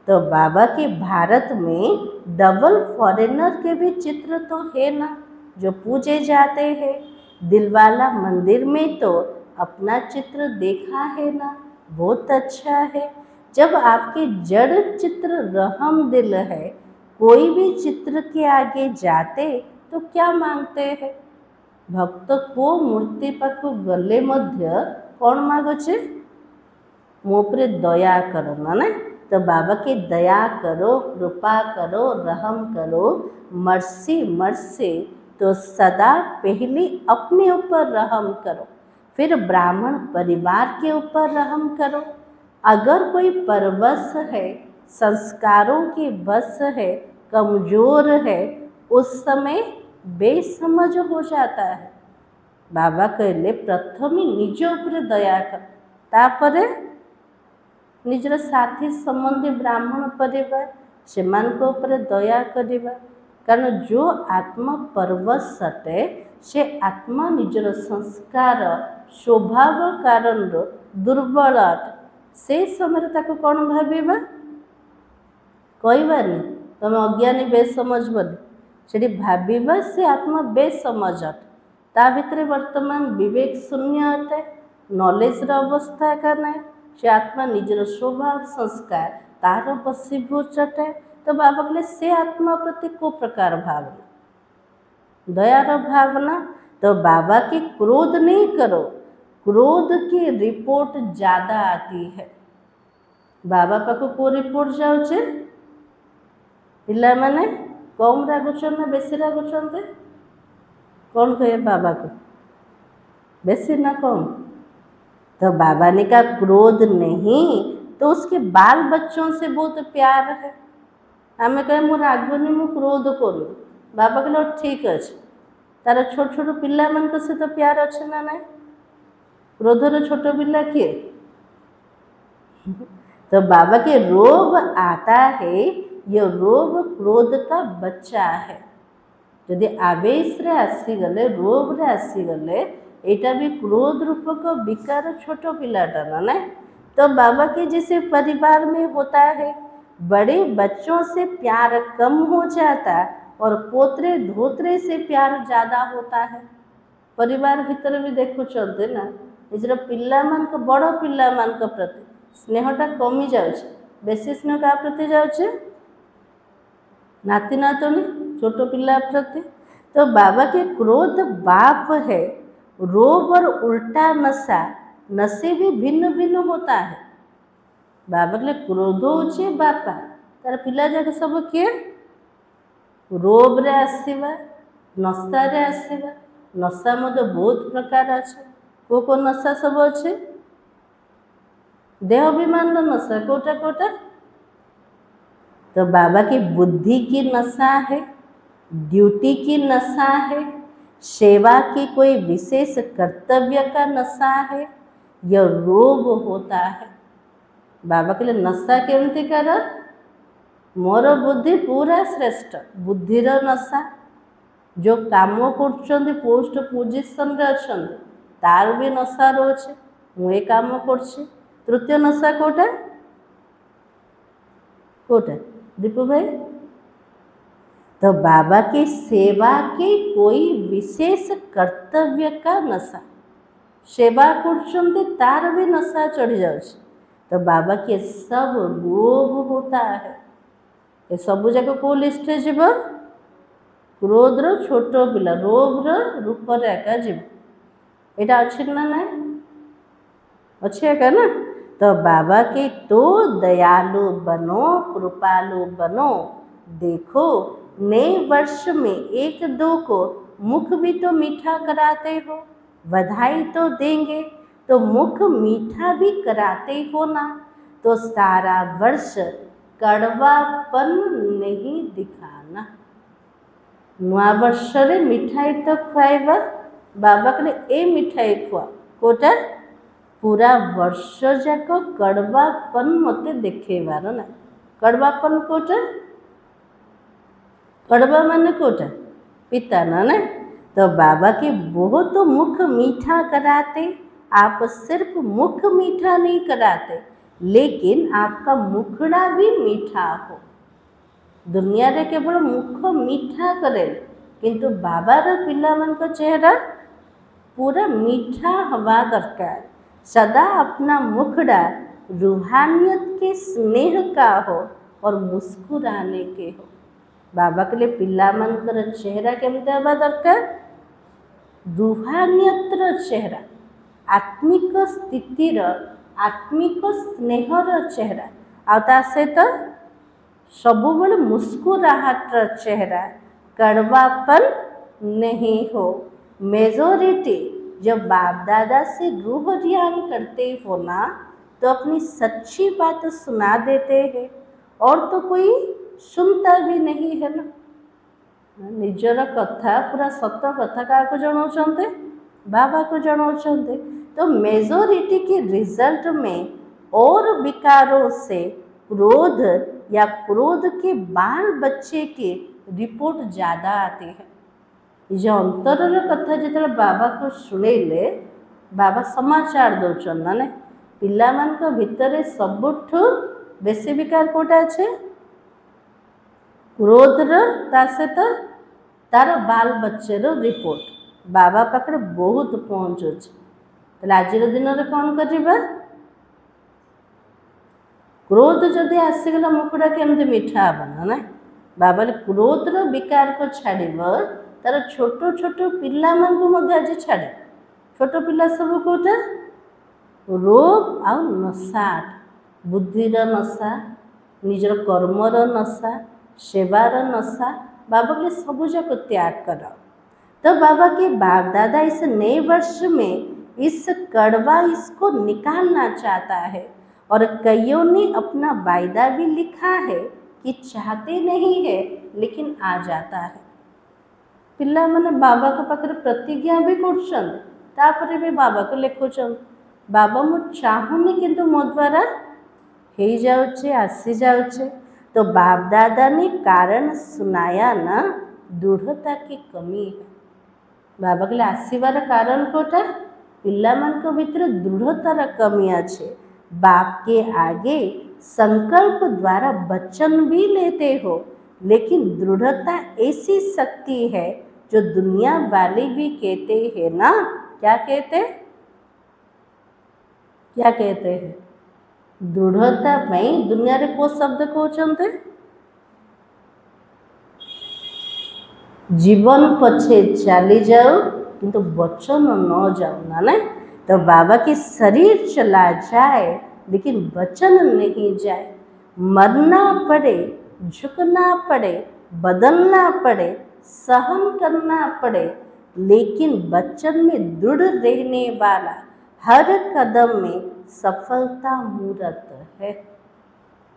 तो बाबा के भारत में डबल फॉरेनर के भी चित्र तो है ना जो पूजे जाते हैं। दिलवाला मंदिर में तो अपना चित्र देखा है ना, बहुत अच्छा है। जब आपके जड़ चित्र रहम दिल है, कोई भी चित्र के आगे जाते तो क्या मांगते हैं? भक्त को मूर्ति पाखु गले मध्य कौन मागुचे? मो पर दया करो ना। तो बाबा की दया करो, कृपा करो, रहम करो, मर्सी मर्सी। तो सदा पहले अपने ऊपर रहम करो, फिर ब्राह्मण परिवार के ऊपर रहम करो। अगर कोई परवश है, संस्कारों की बस है, कमजोर है, उस समय बेसमझ हो जाता है। बाबा कहले प्रथम निज ऊपर दया कर, तापरे निजर साथी संबंधी ब्राह्मण परिवार सेमानक ऊपर दया करिबा। कारण जो आत्मा परवश अटे से आत्मा निजर संस्कार स्वभाव कारण दुर्बल अटे, से समय ताको कौन भाविबा? कहबानी तुम अज्ञानी बेसमझ बोली, से भाविबा से आत्मा बेसमझ अटे। ता भितर वर्तमान विवेक शून्य अटे, नॉलेज अवस्था का ना, से आत्मा निजर स्वभाव संस्कार तार बसीभूत अटे। तो बाबा कहले से आत्मा प्रति को प्रकार भावना, दयार भावना। तो बाबा की क्रोध नहीं करो, क्रोध की रिपोर्ट ज़्यादा आती है। बाबा पाखु को रिपोर्ट जाऊे, पिला माने कम रागुचन ना बेसी रागुचन? कौन कहे बाबा को बेसी ना कम? तो बाबा ने कहा क्रोध नहीं, तो उसके बाल बच्चों से बहुत प्यार है। आम कहे मो रागुनी मु क्रोध करूँ, बाबा कहले ठीक अच्छे, तार छोट छोट पिला मान सहित प्यार अच्छे ना ना? क्रोधर छोट पिला किए? तो बाबा के रोग आता है, ये रोग क्रोध का बच्चा है। यदि आवेश रे आसीगले, रोग रे आसीगले, एटा भी क्रोध रूपक विकार छोट पिलाटा ना। तो बाबा के जैसे परिवार में होता है, बड़े बच्चों से प्यार कम हो जाता और पोतरे धोतरे से प्यार ज़्यादा होता है। परिवार भीतर भी देखु चलते ना, निजर पिला मान को बड़ पिला मान को प्रति स्नेहटा कमी जाउछे, बेसी स्नेह का प्रति जाउछे? नाती नातुनी छोट पिला प्रति। तो बाबा के क्रोध बाप है, रोग और उल्टा नशा, नशे भी भिन्न भिन्न होता है। बाबा के क्रोध होचे बापा, तार पिला जाक सब किए रोग रे आसीबा, नशा रे आसीबा। नशा मध्य बहुत प्रकार अच्छे, को नशा सब अच्छे? देहाभिमान नशा कोटा कोटा? तो बाबा की बुद्धि की नशा है, ड्यूटी की नशा है, सेवा की कोई विशेष कर्तव्य का नशा है, यह रोग होता है। बाबा के लिए नशा केमती कर? मोर बुद्धि पूरा श्रेष्ठ, बुद्धिर नशा। जो काम कर पोस्ट पोजिशन रे अच्छा तार भी नशा रोचे, मुझे काम कर। तृतीय नशा कोटा कोटा दीपू भाई? तो बाबा की सेवा के कोई विशेष कर्तव्य का नशा, सेवा कर तार भी नशा चढ़ी जाए। तो बाबा के सब रोग होता है। ये सब जाक को लिस्ट जीव? क्रोधर छोट पिला, रोगर रूप एका जीव, यहाँ अच्छे ना ना? अच्छे एका ना? तो बाबा के तो दयालु बनो, कृपालु बनो। देखो नए वर्ष में एक दो को मुख भी तो मीठा कराते हो, बधाई तो देंगे, तो मुख मीठा भी कराते हो ना। तो सारा वर्ष कड़वापन नहीं दिखाना। नुआ वर्ष रे मिठाई तो खुआबा, बाबा कहले ए मिठाई खुआ कोटा पूरा वर्ष जाक कड़वापन मत देखेबार ना। कड़वापन कोटा? कड़वा माने कोटा पिता ना। तो बाबा के बहुत तो मुख मीठा कराते, आप सिर्फ मुख मीठा नहीं कराते, लेकिन आपका मुखड़ा भी मीठा हो। दुनिया रे केवल मुख मीठा करे, किंतु बाबार पिलामानक चेहरा पूरा मीठा हवा दरकार। सदा अपना मुखड़ा रूहानियत के स्नेह का हो और मुस्कुराने के हो। बाबा के लिए पिलामानकर चेहरा केमती हवा दरकार? रूहानियतर चेहरा, आत्मिक स्थितिर, आत्मिक स्नेहर चेहरा, आ सहित सबुबले मुस्कुराहटर चेहरा, कड़वापन नहीं हो। मेजोरिटी जब बाप दादा से रूह ध्यान करते हो ना, तो अपनी सच्ची बात सुना देते हैं, और तो कोई सुनता भी नहीं है ना। निजर कथा पूरा सत कथा क्या जनाऊँचे? बाबा को जनाऊँचे। तो मेजोरिटी के रिजल्ट में और विकारों से क्रोध या क्रोध के बाल बच्चे के रिपोर्ट ज़्यादा आते हैं। जो अंतर कथा जो बाबा को शुणेले, बाबा समाचार दौन ना पिला भितर सबुठ बेसी विकार कोटा अच्छे क्रोधर सहित तार बाल बच्चेर रिपोर्ट बाबा पाखे बहुत पहुँचुच। आज दिन में कौन करवा? क्रोध जदि आसीगला मुखड़ा केमती मीठा हे ना। बाबा क्रोधर विकार को छाड़ तार छोट छोट पिला आज छाड़े। छोट पिला सब कौटा रोग आ नशा, बुद्धिर नशा, निजर कर्मर नशा, सेवार नशा, बाबा के सब जाक त्याग कर। तो बाबा के बाप दादा इस नए वर्ष में इस कड़वा इसको निकालना चाहता है, और कईयों ने अपना वायदा भी लिखा है कि चाहते नहीं है लेकिन आ जाता है। पिला माने बाबा के पाखे प्रतिज्ञा भी कर भी बाबा को लिखुन, बाबा मु चाहूनी किंतु मो द्वारा हो जाऊे, आसी जाऊे। तो बाप दादा ने कारण सुनाया ना, दृढ़ता की कमी है। बाबा के लिए आसवार कारण कोटा पिला भीतर दृढ़तार कमी अच्छे। बाप के आगे संकल्प द्वारा वचन भी लेते हो, लेकिन दृढ़ता ऐसी शक्ति है जो दुनिया वाले भी कहते हैं ना, क्या कहते हैं? दृढ़ता में दुनिया रे को शब्द कहते जीवन पछे चली जाओ किंतु वचन न जाओ ना। तो बाबा के शरीर चला जाए लेकिन वचन नहीं जाए। मरना पड़े, झुकना पड़े, बदलना पड़े, सहन करना पड़े, लेकिन वचन में दृढ़ रहने वाला हर कदम में सफलता मूर्त है।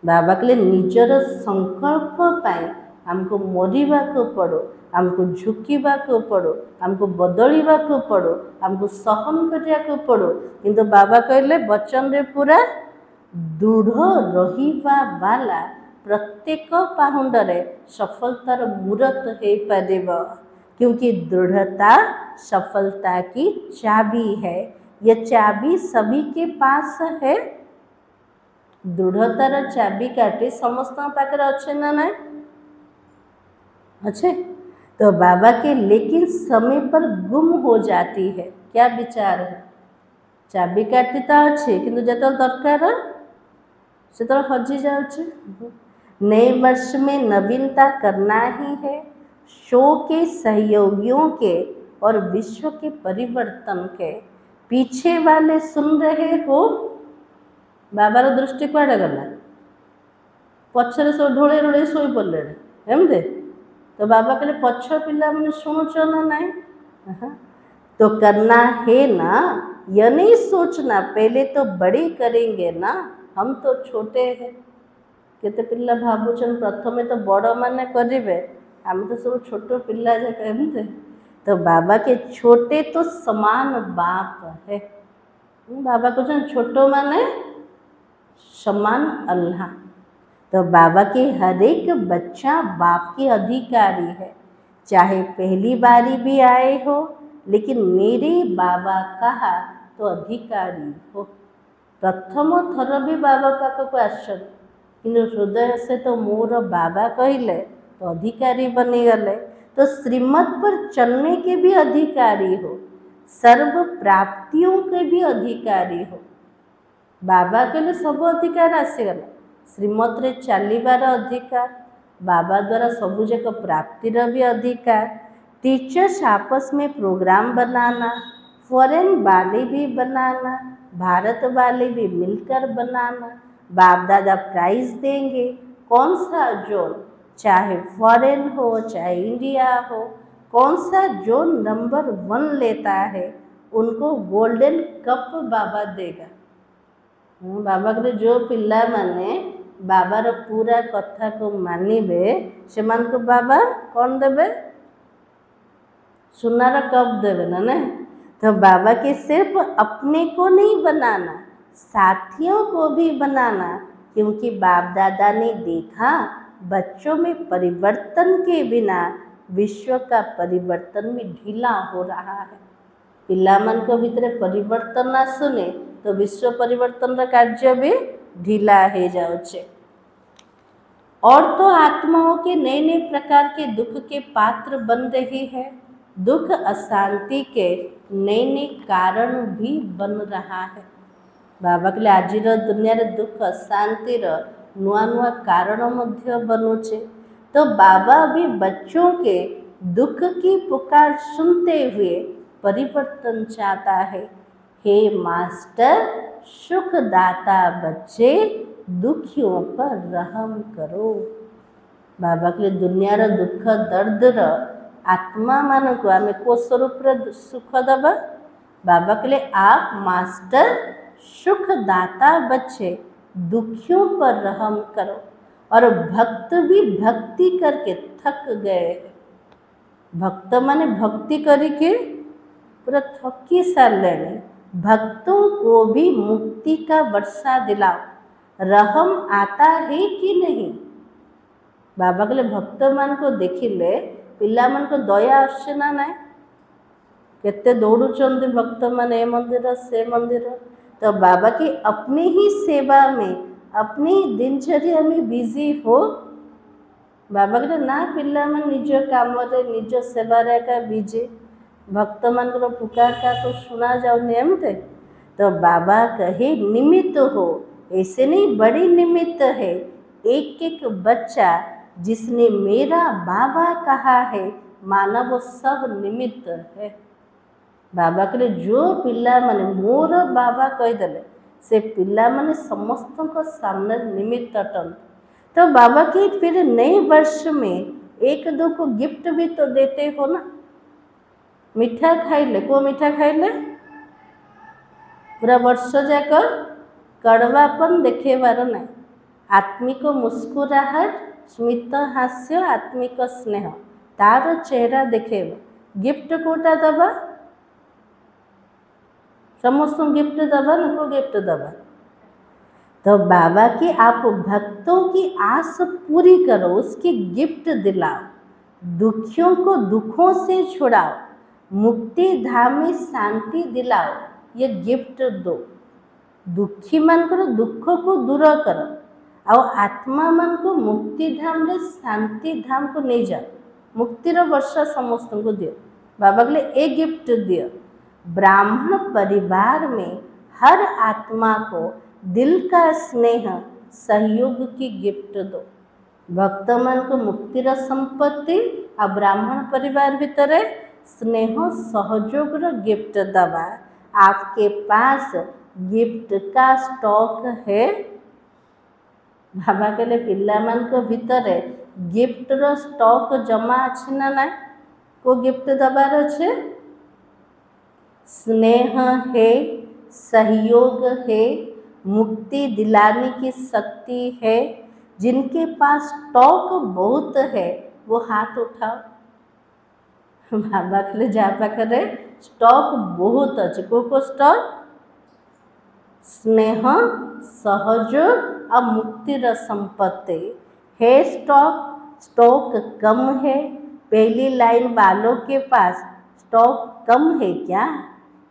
बाबा के लिए निजर संकल्प पाए हमको मरिबा को पड़ो, हमको झुकिबा को पड़ो, हमको बदलिबा को पड़ो, हमको सहन करिया को पड़ो, किंतु बाबा कहले वचन रे पूरा दृढ़ रहिबा वाला प्रत्येक पाहुंडरे सफलतार मूर्त हो पारिबो, क्योंकि दृढ़ता सफलता की चाबी है। यह चाबी सभी के पास है। दृढ़तार चाबी काटे समस्त पाखे अच्छे ना नहीं अच्छे। तो बाबा के लेकिन समय पर गुम हो जाती है। क्या विचार है? चाबी काटी तो अच्छे किंतु जो दरकार से तो हजि जाऊे। नए वर्ष में नवीनता करना ही है। शो के सहयोगियों के और विश्व के परिवर्तन के पीछे वाले सुन रहे हो। बाबार दृष्टि कुआड़े गला? पछरे सब ढोले ढोले शोई पड़े एमती। तो बाबा कहले पछ पिला मैंने शुणुच ना नहीं। तो करना है ना, यह नहीं सोचना पहले तो बड़े करेंगे ना, हम तो छोटे हैं। केते पिला भावुचन प्रथमे तो बड़ माने करेंगे, आम तो सब छोट पिला जाक एमती। तो बाबा के छोटे तो समान बाप है। बाबा कहते छोटो माने समान अल्लाह। तो बाबा के हर एक बच्चा बाप के अधिकारी है, चाहे पहली बारी भी आए हो, लेकिन मेरे बाबा कहा तो अधिकारी हो। प्रथम थर भी बाबा पाखक आसन कि हृदय से तो मोर बाबा कहले तो अधिकारी बनीगले। तो श्रीमत पर चलने के भी अधिकारी हो, सर्व प्राप्तियों के भी अधिकारी हो। बाबा कहले सब अधिकार आसीगला, श्रीमत रे चलिबार अधिकार, बाबा द्वारा सबुजाक प्राप्तिर भी अधिकार। टीचर्स आपस में प्रोग्राम बनाना, फॉरेन वाले भी बनाना, भारत वाले भी मिलकर बनाना। बाप दादा प्राइज देंगे, कौन सा जोन, चाहे फॉरेन हो चाहे इंडिया हो, कौन सा जोन नंबर 1 लेता है उनको गोल्डन कप बाबा देगा। बाबा कहले जो पिला माने बाबार पूरा कथा को मानिबे से मान को बाबा कौन देवे, सुनार कप देवे ना। नहीं तो बाबा के सिर्फ अपने को नहीं बनाना, साथियों को भी बनाना, क्योंकि बाप दादा ने देखा बच्चों में परिवर्तन के बिना विश्व का परिवर्तन भी ढीला हो रहा है। पिला मन को भीतर परिवर्तन आसुने तो विश्व परिवर्तन कार्य भी ढीला हो जाउछे। और तो आत्माओं के नए नए प्रकार के दुख के पात्र बन रही है। दुख अशांति के नए नए कारण भी बन रहा है। बाबा कहले आज दुनिया रे दुख अशांतिर नुआ नुआ कारण मध्य बनुचे। तो बाबा भी बच्चों के दुख की पुकार सुनते हुए परिवर्तन चाहता है। हे मास्टर सुखदाता बच्चे, दुखियों पर रहम करो। बाबा कहले दुनिया रो दुख दर्द रो आत्मा मान को आमे को स्वरूप सुख दबा। बाबा कहले आप मास्टर सुखदाता बच्चे, दुखियों पर रहम करो। और भक्त भी भक्ति करके थक गए। भक्त माने भक्ति करके पूरा थकी सारे। भक्तों को भी मुक्ति का वर्षा दिलाओ। रहम आता है कि नहीं। बाबा कहले भक्त मान को देखिले पिला मान को दया आसे ना ना, केते दौड़ुचंदी भक्त मान ए मंदिर से मंदिर। तो बाबा की अपनी ही सेवा में अपनी दिनचर्या में बिजी हो। बाबा कहले ना पिला मान निज काम रे निज सेवा रे का बिजी, भक्त मान को पुकार का तो सुना जाऊनी एमते। तो बाबा कहे निमित्त हो, ऐसे नहीं बड़ी निमित्त है। एक एक बच्चा जिसने मेरा बाबा कहा है माना वो सब निमित्त है। बाबा कहले जो पिला माने मोर बाबा कहीदेले से पिला माने समस्त को सामने निमित्त अटन। तो बाबा की फिर नए वर्ष में एक दो को गिफ्ट भी तो देते हो ना। मीठा खाइले को मीठा खाइले पूरा वर्ष जाक कड़वापन देखेबार ना। आत्मिक मुस्कुराहट, स्मित हास्य, आत्मिक स्नेह तार चेहरा देखेबा। गिफ्ट कोटा दबा, समस्त गिफ्ट दबा ना को गिफ्ट दबा। तो बाबा की आप भक्तों की आस पूरी करो, उसकी गिफ्ट दिलाओ, दुखियों को दुखों से छुड़ाओ, मुक्ति धाम में शांति दिलाओ, ये गिफ्ट दो। दुखी मान को दुख को दूर करो और आत्मा मान को मुक्ति धाम रे शांति धाम को नहीं जाओ। मुक्तिर वर्षा समस्त को दियो। बाबा कहले एक गिफ्ट दियो। ब्राह्मण परिवार में हर आत्मा को दिल का स्नेह सहयोग की गिफ्ट दो। भक्त मान को मुक्तिर संपत्ति और ब्राह्मण परिवार भीतर स्नेह सहयोग गिफ्ट दबा। आपके पास गिफ्ट का स्टॉक है। बाबा कहले पिला मान को भीतर गिफ्ट रो स्टॉक जमा अच्छे ना ना को गिफ्ट दबार अच्छे। स्नेह है, सहयोग है, मुक्ति दिलाने की शक्ति है। जिनके पास स्टॉक बहुत है वो हाथ उठाओ। बाबा कहले जा पाखे स्टॉक बहुत अच्छे। को स्टॉक स्नेह सहयोग और मुक्तिर संपत्ति है। स्टॉक कम है। पहली लाइन वालों के पास स्टॉक कम है क्या?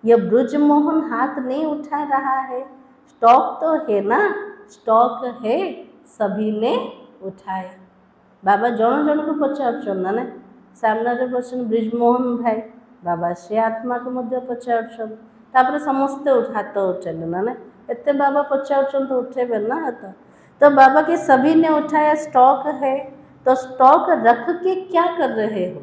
यह ब्रजमोहन हाथ नहीं उठा रहा है। स्टॉक तो है ना, स्टॉक है, सभी ने उठाया। बाबा जन जन को पचार ना सामने बसन ब्रिजमोहन भाई बाबा से आत्मा को मध्य पचार समस्ते हाथ उठेले ना एते बाबा पचार उठेबे ना हाथ। तो बाबा के सभी ने उठाया, स्टॉक है तो स्टॉक रख के क्या कर रहे हो?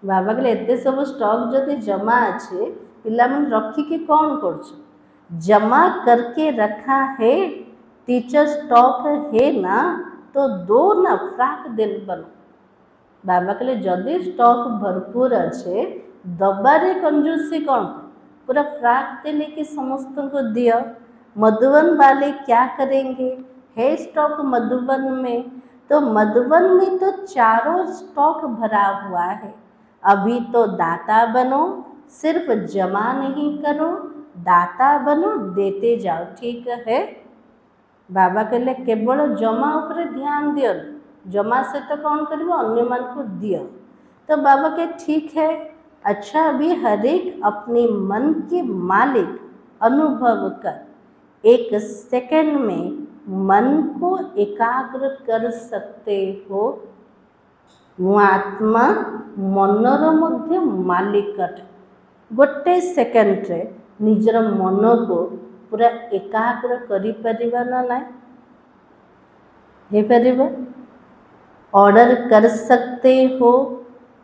बाबा कहले एते सब स्टॉक जदि जमा अच्छे पिला मन रखिके कौन कर जमा करके रखा है। टीचर स्टॉक है ना तो दो ना फ्राक दिन बनो। बाबा कहले जदि स्टॉक भरपूर अच्छे दबारे कंजूसी कौन पूरा फ्राक देने के समस्त को दियो। मधुबन वाले क्या करेंगे? है स्टॉक मधुबन में, तो मधुबन में तो चारों स्टॉक भरा हुआ है। अभी तो दाता बनो, सिर्फ जमा नहीं करो, दाता बनो, देते जाओ। ठीक है? बाबा कहले केवल जमा उपरे ध्यान दियो, जमा से तो कौन करियो अन्य मन को दियो। तो बाबा के ठीक है, अच्छा अभी हर एक अपने मन के मालिक अनुभव कर। एक सेकंड में मन को एकाग्र कर सकते हो। मु आत्मा मनर मध्य मालिक गोटे सेकंड रे निजर मन को पूरा एकाग्र करि परिबा ना नहीं हे परिबा? ऑर्डर कर सकते हो।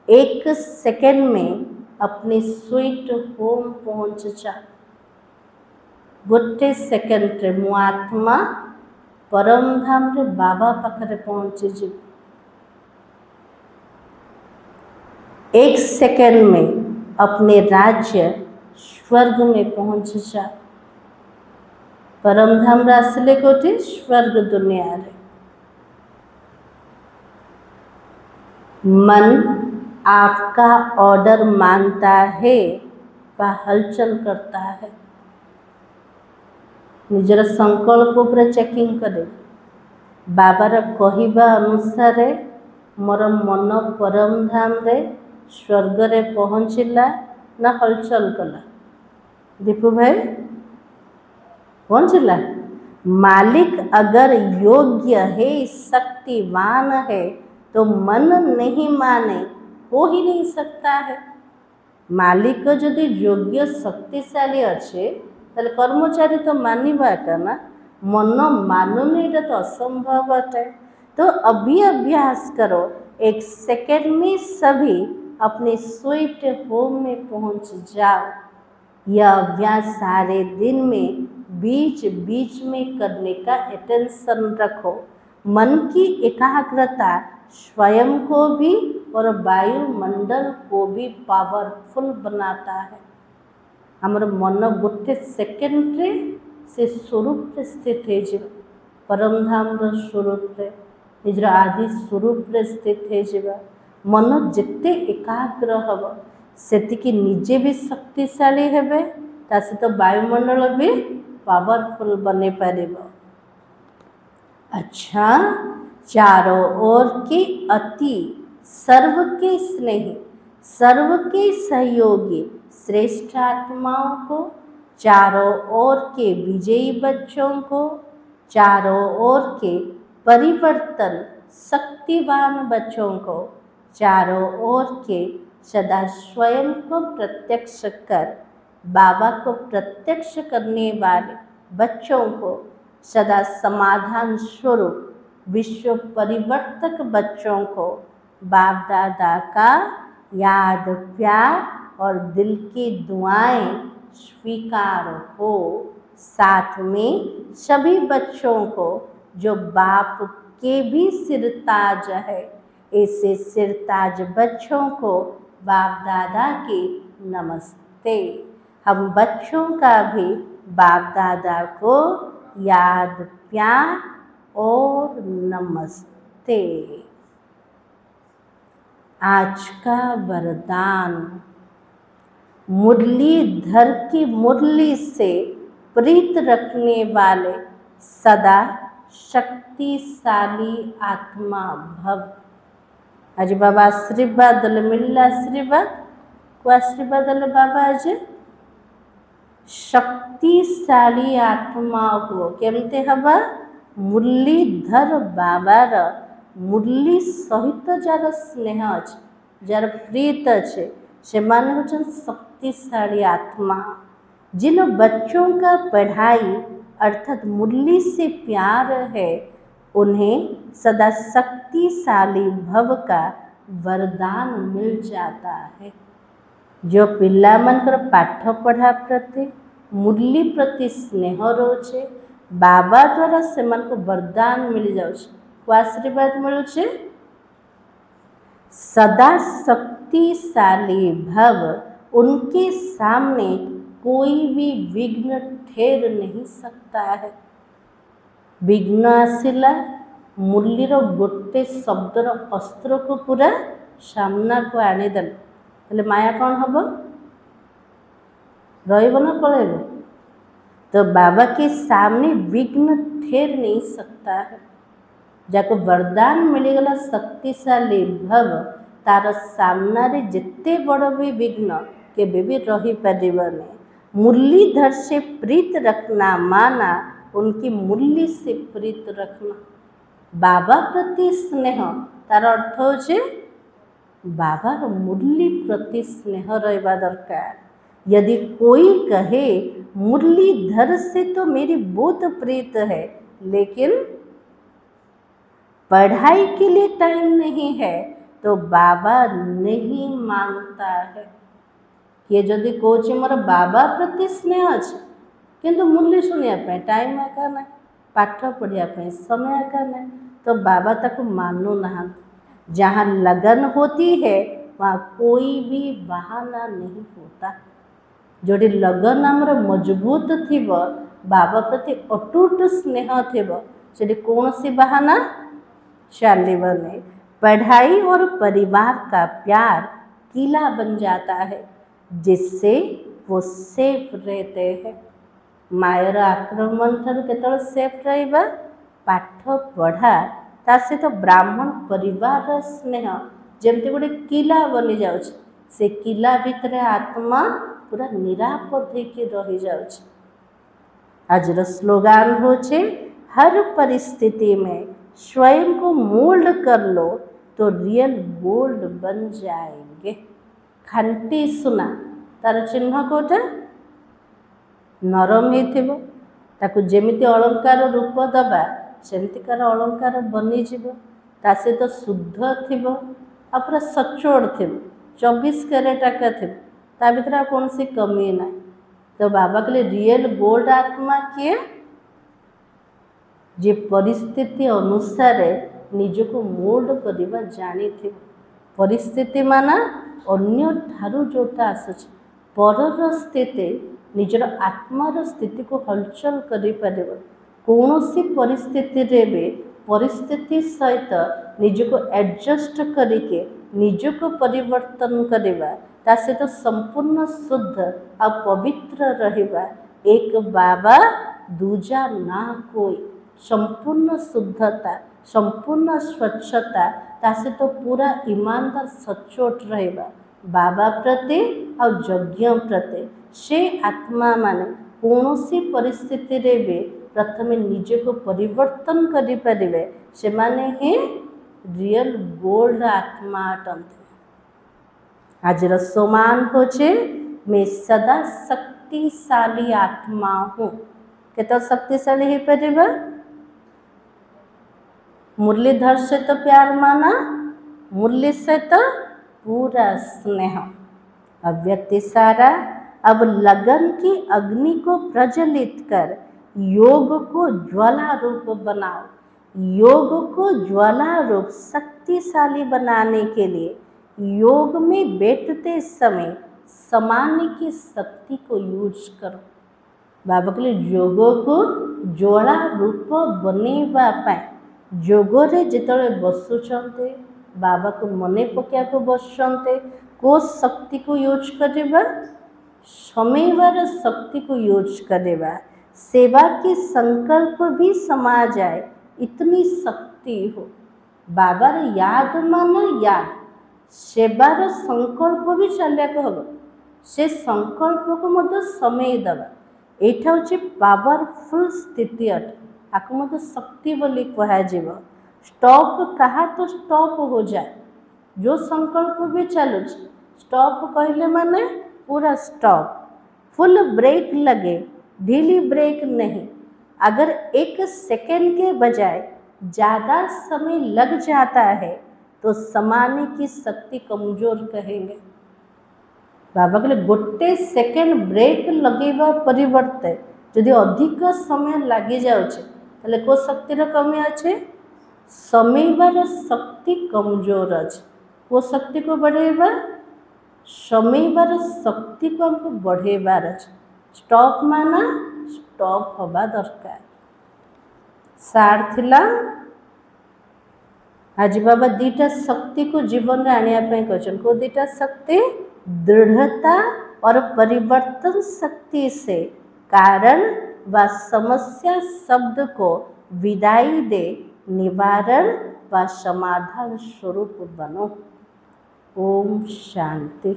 एक सेकंड में अपने स्वीट होम पहुँच जा। गोटे सेकंड रे मु आत्मा परम धाम रे बाबा पाखरे पहुँची जी। एक सेकंड में अपने राज्य स्वर्ग में पहुँच जा। परम धाम आसले कोठी स्वर्ग दुनिया रे। मन आपका ऑर्डर मानता है व हलचल करता है। निजर संकल्प पर चेकिंग करे। बाबार कहवा अनुसार मोर मन परम धाम रे स्वर्ग रे पहुँचला ना हलचल कला? दीपू भाई पहुँचला? मालिक अगर योग्य है, शक्तिवान है तो मन नहीं माने हो ही नहीं सकता है। मालिक जदि योग्य शक्तिशाली अच्छे ताले कर्मचारी तो मानिबा का ना, मन मानुनी तो असंभव है। तो अभी अभ्यास करो, एक सेकंड में सभी अपने स्वीट होम में पहुंच जाओ। यह अभ्यास सारे दिन में बीच बीच में करने का अटेंशन रखो। मन की एकाग्रता स्वयं को भी और वायुमंडल को भी पावरफुल बनाता है। हमारे मन गोटे सेकेंड रे से स्वरूप स्थित है जी। परम धाम स्वरूप रे निजर आदि स्वरूप रे स्थित है जीवा। मन जिते एकाग्र हम सेतिकी निजे भी शक्तिशाली हेबे, ता सहित वायुमंडल भी पावरफुल बने पारिबो। अच्छा, चारों ओर के अति सर्व के स्नेही, सर्व के सहयोगी श्रेष्ठ आत्माओं को, चारों ओर के विजयी बच्चों को, चारों ओर के परिवर्तन शक्तिवान बच्चों को, चारों ओर के सदा स्वयं को प्रत्यक्ष कर बाबा को प्रत्यक्ष करने वाले बच्चों को, सदा समाधान स्वरूप विश्व परिवर्तक बच्चों को बाप दादा का याद प्यार और दिल की दुआएं स्वीकार हो। साथ में सभी बच्चों को जो बाप के भी सिरताज है, ऐसे सिरताज बच्चों को बाप दादा की नमस्ते। हम बच्चों का भी बाप दादा को याद प्यार और नमस्ते। आज का वरदान, मुरलीधर की मुरली से प्रीत रखने वाले सदा शक्तिशाली आत्मा भव। आज बाबा आशीर्वाद मिलला, आशीर्वाद को आशीर्वाद बाबा आज शक्तिशाली आत्मा हुओ केमते हवा मुरलीधर बाबार मुरली सहित जार स्नेह अच्छे जार प्रीत अच्छे से माने होचन शक्तिशाली आत्मा। जिन बच्चों का पढ़ाई अर्थात मुरली से प्यार है उन्हें सदा शक्तिशाली भव का वरदान मिल जाता है। जो पिला मनकर पाठ पढ़ा प्रति मुरली प्रति स्नेह रोचे बाबा द्वारा से मन को वरदान मिल जाउछे को आशीर्वाद मिलुछे सदा शक्तिशाली भव उनके सामने कोई भी विघ्न ठेर नहीं सकता है। विघ्न आसिला मुरलीर गोटे शब्दर अस्त्र को पूरा सामना को आनीदेल ताले माया कौन हम रहिब ना पलैब। तो बाबा के सामने विघ्न ठेर नहीं सकता है। जाको वरदान मिलगला शक्तिशाली भव तार सामना रे जिते बड़ भी विघ्न केबे भी रही पारिबने। मुरलीधर से प्रीत रखना माना उनकी मुरली से प्रीत रखना। बाबा प्रति स्नेह तार अर्थ होचे बाबार मुरली प्रति स्नेह रहबा दरकार। यदि कोई कहे मुरलीधर से तो मेरी बहुत प्रीत है लेकिन पढ़ाई के लिए टाइम नहीं है तो बाबा नहीं मानता है। ये जदि कहे मोर बाबा प्रति स्नेह अच्छे किंतु मुरली शुणा टाइम आका ना पाठ पढ़ाई समय आका ना तो बाबा ताको मानु ना। जहाँ लगन होती है वहाँ कोई भी बहाना नहीं होता। जोड़ी लगन आमर मजबूत थी बाबा प्रति अटूट स्नेह थी से कौन सी बहाना चलने। पढ़ाई और परिवार का प्यार किला बन जाता है जिससे वो सेफ रहते हैं। मायर आक्रमण ठार केतल सेफ रहिबा पाठ पढ़ा ता से तो ब्राह्मण परिवार स्नेह जमती गोटे किला बनी जाउछ से किला भितर आत्मा पूरा निरापद होके रही जाउछ। आज स्लोगान होचे हर परिस्थिति में स्वयं को मोल्ड कर लो तो रियल गोल्ड बन जाएंगे। खांटी सुना तार चिन्ह कोटा नरम हो ताकू जेमिति अलंकार रूप दबा सेमतिकार अलंकार बनी ता से तो शुद्ध थी आ पूरा सचोड़ थी 24 कैरेट आका थी ता भीतर कौन सी कमी ना। तो बाबा के लिए रियल गोल्ड आत्मा किए जे परिस्थिति अनुसार निजको मोल्ड करवा जानी थी। परिस्थिति माना अन्य ठारू जोटा आसुच परर स्थिति निजर आत्मार स्थिति को हलचल करि परिबो। कौनसी परिस्थिति रे भी परिस्थिति सहित निजको एडजस्ट करके निजको परिवर्तन करवा ता से तो संपूर्ण शुद्ध और पवित्र रहिबा। एक बाबा दूजा ना कोई संपूर्ण शुद्धता संपूर्ण स्वच्छता तासे तो पूरा ईमानदार सचोट रहिबा बाबा प्रति और यज्ञ प्रति से आत्मा माने कौनसी परिस्थिति रे भी प्रथम निजे को परिवर्तन करि परिबे से माने ही रियल गोल्ड आत्मा अटंती। आज सोमान होचे मैं सदा शक्तिशाली आत्मा हूँ। केतो शक्तिशाली ही परिबा मुरलीधर से तो प्यार माना मुरली से तो पूरा स्नेह। अब व्यक्ति सारा अब लगन की अग्नि को प्रज्वलित कर योग को ज्वाला रूप बनाओ। योग को ज्वाला रूप शक्तिशाली बनाने के लिए योग में बैठते समय सामान्य की शक्ति को यूज करो। बाबा के लिए योग को ज्वाला रूप बनेवा पाए जोगरे जिते बसुचंते बाबा को मने पकड़ को बसुचंते को शक्ति को यूज करवा समयवार शक्ति को यूज करवा सेवा की संकल्प भी समा जाए इतनी शक्ति हो। बाबार याद माना याद सेवार संकल्प भी चलिया हम से संकल्प को मध्य समय दबा एटा हूँ पावरफुल स्थिति अटे आपको मत शक्ति बोली कहुव स्टॉप कहा तो स्टॉप हो जाए जो संकल्प भी चलू स्टॉप कहले माने पूरा स्टॉप फुल ब्रेक लगे ढीली ब्रेक नहीं। अगर एक सेकेंड के बजाय ज़्यादा समय लग जाता है तो समाने की शक्ति कमजोर कहेंगे। बाबा कहले गोटे सेकेंड ब्रेक लगेवा परिवर्ते जदि अधिक समय लगी जाऊे को शक्तिर कमी अच्छे समयबार शक्ति कमजोर अच्छे वो शक्ति को बढ़ेबा समयबार शक्ति को हमको बढ़ेबार अच्छे स्टॉप माना स्टॉप हवा दरकार सार थिला आज बाबा दीटा शक्ति को जीवन में आने को दीटा शक्ति दृढ़ता और परिवर्तन शक्ति से कारण व समस्या शब्द को विदाई दे निवारण व समाधान स्वरूप बनो। ओम शांति।